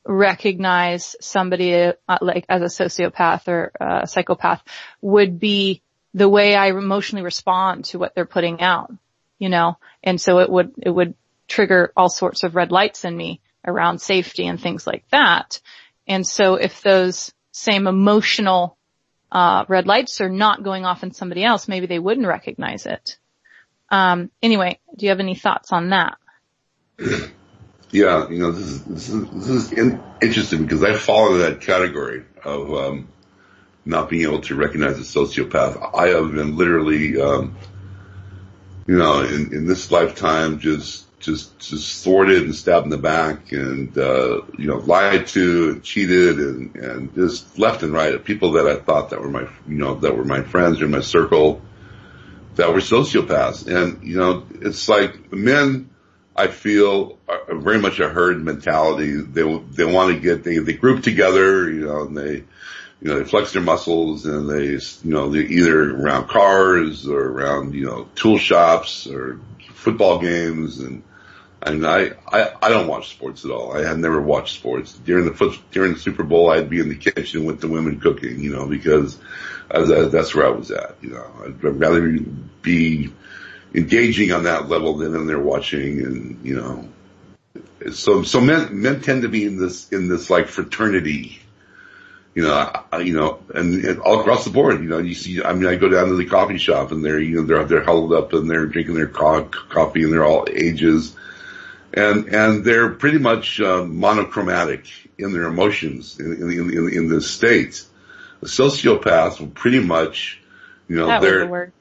recognize somebody like as a sociopath or a psychopath would be the way I emotionally respond to what they're putting out, and so it would trigger all sorts of red lights in me around safety and things like that. And so if those same emotional red lights are not going off in somebody else, maybe they wouldn't recognize it. Anyway, do you have any thoughts on that? Yeah, this is interesting because I fall into that category of not being able to recognize a sociopath. I have been literally, in this lifetime, just thwarted and stabbed in the back, and lied to and cheated and just left and right of people that I thought that were my friends or my circle that were sociopaths. And it's like men, I feel, are very much a herd mentality. They want to they group together, and they flex their muscles, and they're either around cars or around, tool shops or football games. And I don't watch sports at all. I have never watched sports. During the Super Bowl, I'd be in the kitchen with the women cooking, because that's where I was at. I'd rather be engaging on that level than in there watching, and so men tend to be in this like fraternity, and all across the board, you see. I go down to the coffee shop, and they're huddled up and they're drinking their coffee, and they're all ages, and they're pretty much monochromatic in their emotions in this state. A sociopath will pretty much, that was the word.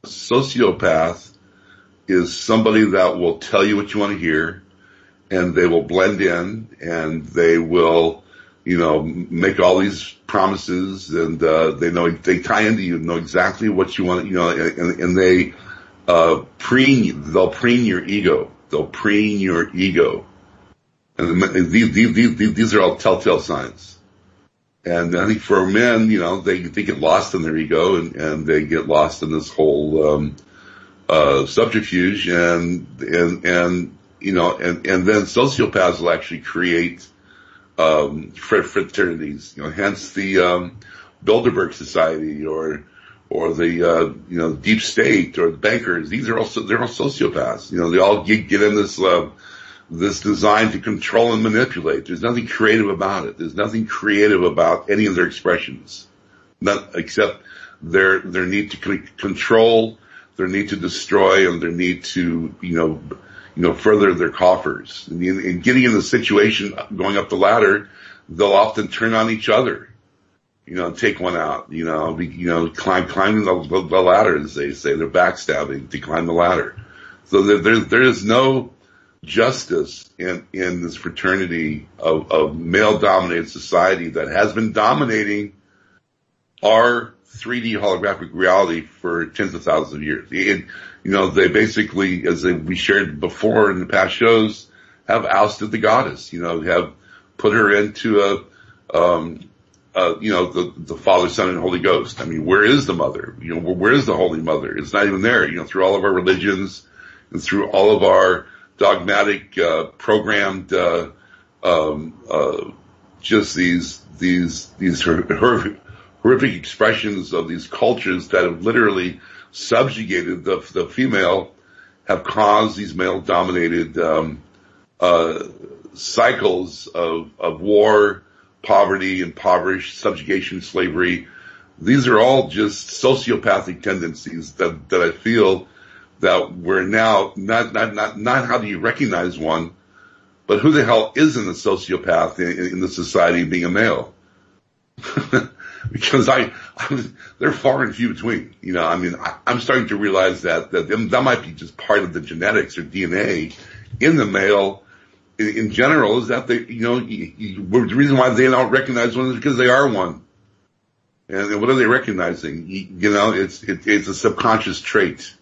Sociopath is somebody that will tell you what you want to hear, and they will blend in, and they will, make all these promises, and they tie into you, know exactly what you want, and they they'll preen your ego. They'll preen your ego, and these are all telltale signs. And I think for men, they get lost in their ego, and they get lost in this whole subterfuge, and then sociopaths will actually create fraternities. Hence the Bilderberg Society or the, deep state or the bankers. They're all sociopaths. They all get in this design to control and manipulate. There's nothing creative about it. There's nothing creative about any of their expressions, not except their need to control, their need to destroy, and their need to, further their coffers. And getting in the situation, going up the ladder, they'll often turn on each other. Take one out, climbing the ladder, as they say. They're backstabbing to climb the ladder. So there is no justice in this fraternity of male-dominated society that has been dominating our 3D holographic reality for tens of thousands of years. They basically, as we shared before in the past shows, have ousted the goddess, have put her into the Father, Son, and Holy Ghost. I mean, where is the Mother? Where is the Holy Mother? It's not even there. Through all of our religions and through all of our dogmatic, programmed, just these horrific expressions of these cultures that have literally subjugated the female, have caused these male-dominated cycles of war, poverty, impoverished, subjugation, slavery. These are all just sociopathic tendencies that I feel that we're now not how do you recognize one, but who the hell isn't a sociopath in the society being a male? Because they're far and few between. I'm starting to realize that might be just part of the genetics or DNA in the male in general, is that the reason why they don't recognize one is because they are one. And what are they recognizing? It's a subconscious trait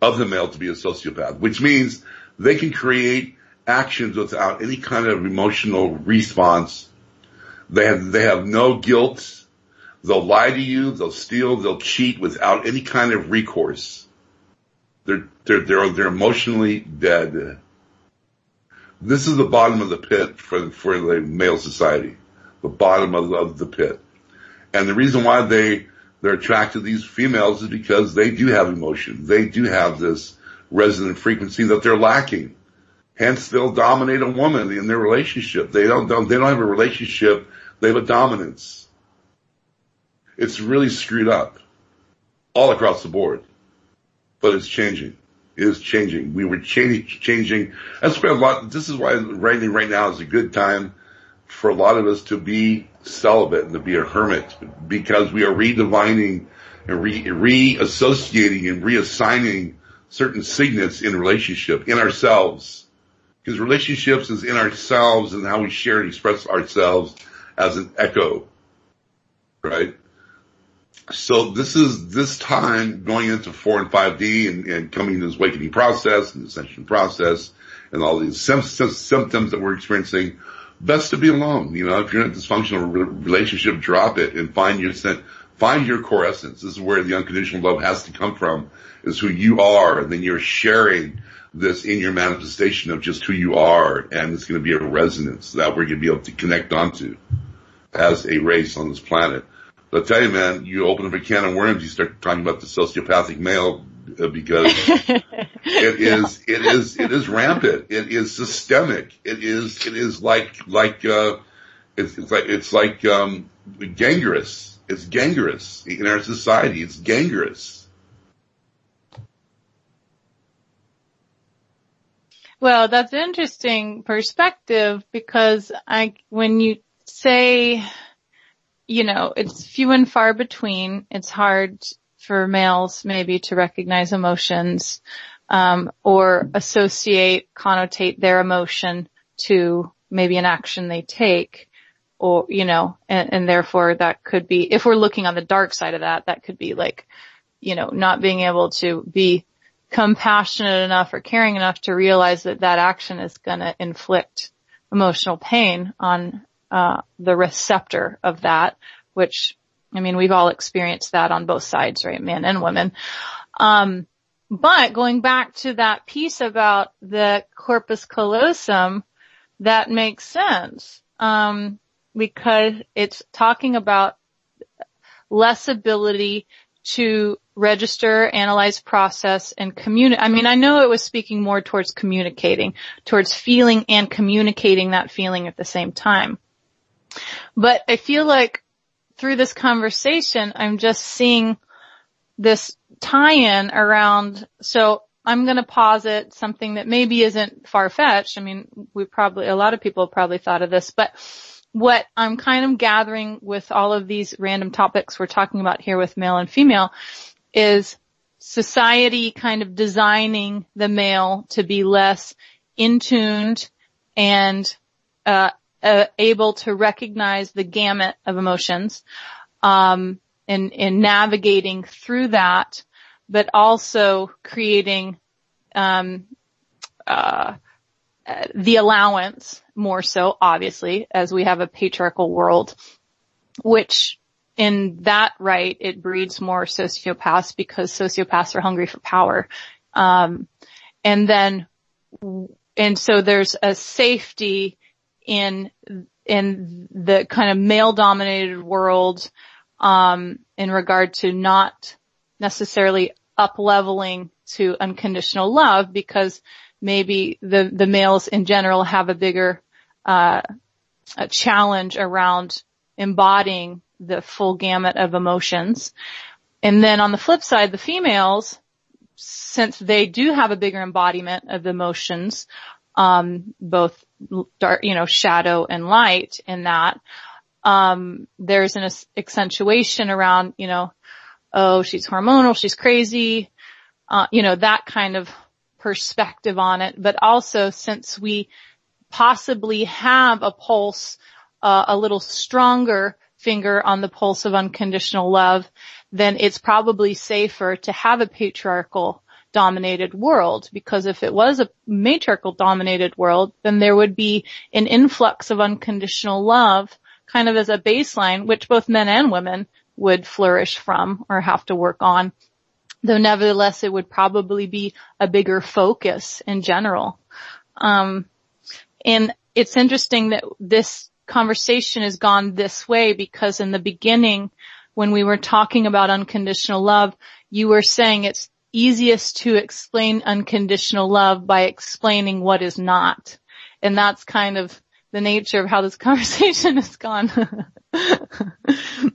of the male to be a sociopath, which means they can create actions without any kind of emotional response. They have no guilt. They'll lie to you. They'll steal. They'll cheat without any kind of recourse. They're emotionally dead. This is the bottom of the pit for the male society, the bottom of the pit. And the reason why they're attracted to these females is because they do have emotion. They do have this resonant frequency that they're lacking. Hence, they'll dominate a woman in their relationship. They don't have a relationship. They have a dominance. It's really screwed up all across the board, but it's changing. It is changing. We were changing. That's why this is why writing right now is a good time for a lot of us to be celibate and to be a hermit, because we are redivining and reassociating and reassigning certain signets in relationship, in ourselves. Because relationships is in ourselves and how we share and express ourselves as an echo. Right? So this time going into 4 and 5D and coming to this awakening process and ascension process and all these symptoms that we're experiencing, best to be alone. If you're in a dysfunctional relationship, drop it and find your core essence. This is where the unconditional love has to come from, is who you are. And then you're sharing this in your manifestation of just who you are. And it's going to be a resonance that we're going to be able to connect onto as a race on this planet. I'll tell you, man, you open up a can of worms, you start talking about the sociopathic male, because it is rampant. It is systemic. It's like gangrenous. It's gangrenous in our society. It's gangrenous. Well, that's an interesting perspective, because when you say, it's few and far between. It's hard for males maybe to recognize emotions, or connotate their emotion to maybe an action they take, or, and therefore that could be, if we're looking on the dark side of that could be like, not being able to be compassionate enough or caring enough to realize that action is going to inflict emotional pain on the receptor of that, which, we've all experienced that on both sides, right? Men and women. But going back to that piece about the corpus callosum, that makes sense. Because it's talking about less ability to register, analyze, process, and communicate. I mean, I know it was speaking more towards communicating, towards feeling and communicating that feeling at the same time. But I feel like through this conversation, I'm just seeing this tie-in around, so I'm going to posit something that maybe isn't far-fetched. I mean, a lot of people have probably thought of this, but what I'm kind of gathering with all of these random topics we're talking about here with male and female is society kind of designing the male to be less in-tuned and able to recognize the gamut of emotions, and navigating through that, but also creating the allowance more so, obviously, as we have a patriarchal world, which in that right, it breeds more sociopaths because sociopaths are hungry for power. And so there's a safety in the kind of male dominated world, in regard to not necessarily up leveling to unconditional love, because maybe the males in general have a bigger a challenge around embodying the full gamut of emotions. And then on the flip side, the females, since they do have a bigger embodiment of emotions, both dark, shadow and light in that, there's an accentuation around, oh, she's hormonal, she's crazy, that kind of perspective on it. But also, since we possibly have a pulse, a little stronger finger on the pulse of unconditional love, then it's probably safer to have a patriarchal dominated world, because if it was a matriarchal dominated world, then there would be an influx of unconditional love kind of as a baseline, which both men and women would flourish from or have to work on. Though nevertheless, it would probably be a bigger focus in general. And it's interesting that this conversation has gone this way, because in the beginning, when we were talking about unconditional love, you were saying it's easiest to explain unconditional love by explaining what is not. And that's kind of the nature of how this conversation has gone.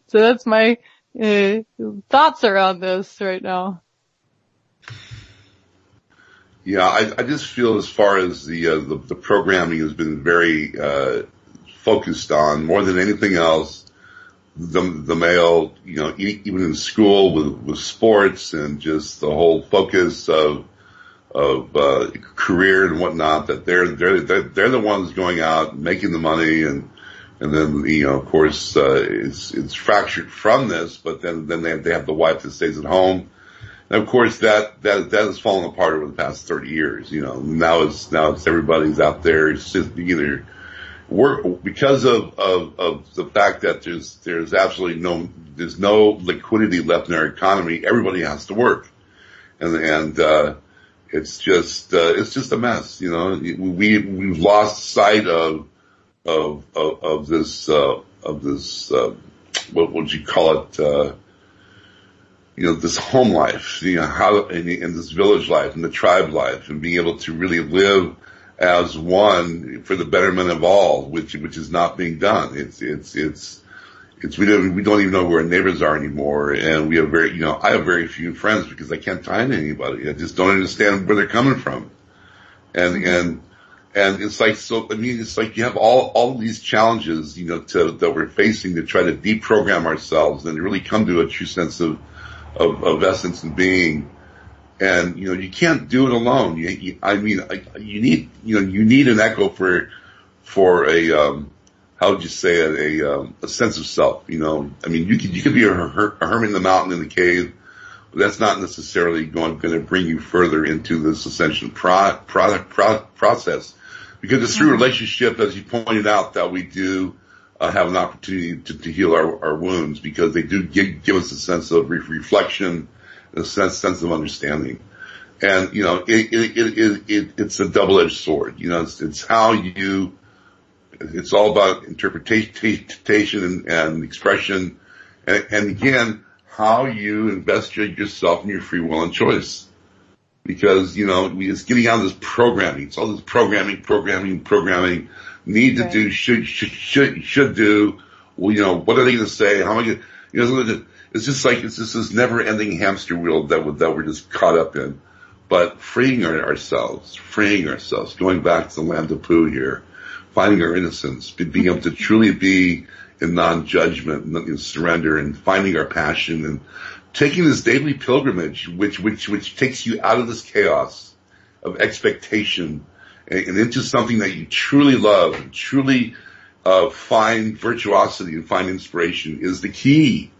So that's my thoughts around this right now. Yeah, I just feel as far as the programming has been very focused on, more than anything else, the male, even in school with sports and just the whole focus of career and whatnot, that they're the ones going out and making the money, and then of course it's fractured from this, but then they have the wife that stays at home. And of course that has fallen apart over the past 30 years. Now it's everybody's out there. It's just either work because of the fact that there's absolutely there's no liquidity left in our economy. Everybody has to work, and it's just a mess. We've lost sight of this what would you call it? This home life, how in this village life and the tribe life, and being able to really live as one for the betterment of all, which is not being done. We don't even know where our neighbors are anymore, and we have I have very few friends because I can't find anybody. I just don't understand where they're coming from, and it's like, so I mean, it's like you have all of these challenges that we're facing to try to deprogram ourselves and really come to a true sense of essence and being. And, you can't do it alone. You need an echo for a, how would you say it, a sense of self, I mean, you could be a hermit in the mountain, in the cave, but that's not necessarily going to bring you further into this ascension process, because it's through relationship, as you pointed out, that we do have an opportunity to heal our wounds, because they do give us a sense of reflection, a sense of understanding. And, it's a double-edged sword. It's how it's all about interpretation and expression And again, how you invest yourself in your free will and choice. Because, it's getting out of this programming. It's all this programming, need to do, should do. Well, what are they going to say? How am I going to, it's just this never ending hamster wheel that we're just caught up in. But freeing ourselves, going back to the land of Pooh here, finding our innocence, being able to truly be in non-judgment and surrender, and finding our passion, and taking this daily pilgrimage, which takes you out of this chaos of expectation and into something that you truly love and truly find virtuosity and find inspiration is the key.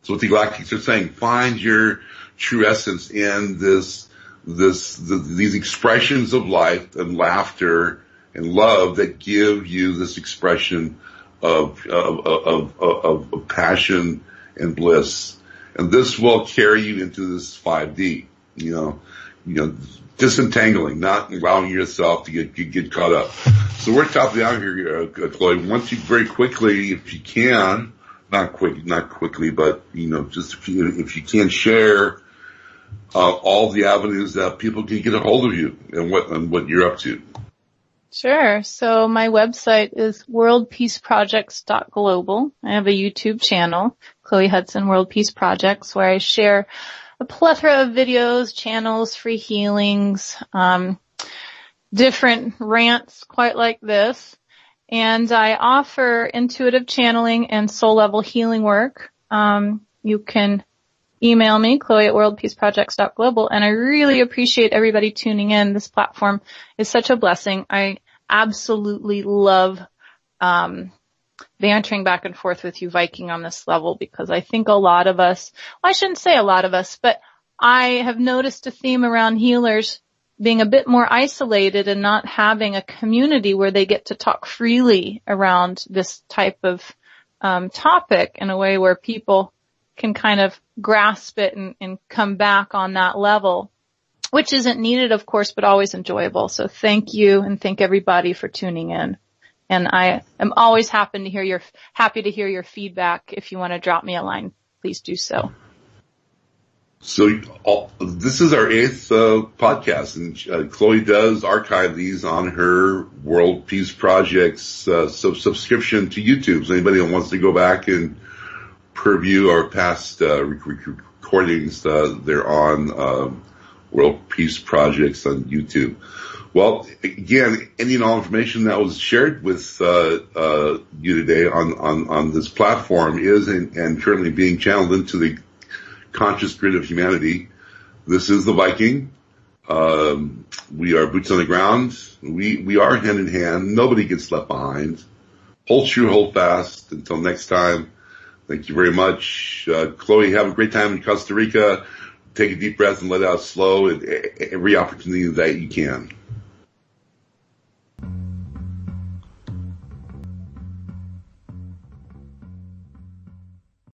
That's what the Galactics are saying. Find your true essence in these expressions of life and laughter and love that give you this expression of passion and bliss. And this will carry you into this 5D, disentangling, not allowing yourself to get caught up. So we're topping out here, Chloe. Once you very quickly, if you can, not quickly, but just if you can share all the avenues that people can get a hold of you and what you're up to. Sure. So my website is worldpeaceprojects.global. I have a YouTube channel, Chloe Hudson World Peace Projects, where I share a plethora of videos, channels, free healings, different rants quite like this. And I offer intuitive channeling and soul level healing work. You can email me, Chloe@worldpeaceprojects.global, and I really appreciate everybody tuning in. This platform is such a blessing. I absolutely love bantering back and forth with you, Viking, on this level, because I think a lot of us, well, I shouldn't say a lot of us, but I have noticed a theme around healers being a bit more isolated and not having a community where they get to talk freely around this type of topic in a way where people can kind of grasp it and come back on that level, which isn't needed, of course, but always enjoyable. So thank you, and thank everybody for tuning in. And I am always happy to hear your feedback. If you want to drop me a line, please do so. So this is our 8th podcast, and Chloe does archive these on her World Peace Projects subscription to YouTube. So anybody that wants to go back and preview our past recordings, they're on World Peace Projects on YouTube. Well, again, any and all information that was shared with you today on this platform is and currently being channeled into the conscious grid of humanity. This is the Viking. We are boots on the ground. We are hand in hand. Nobody gets left behind. Hold true, hold fast. Until next time, thank you very much. Chloe, have a great time in Costa Rica. Take a deep breath and let out slow at every opportunity that you can.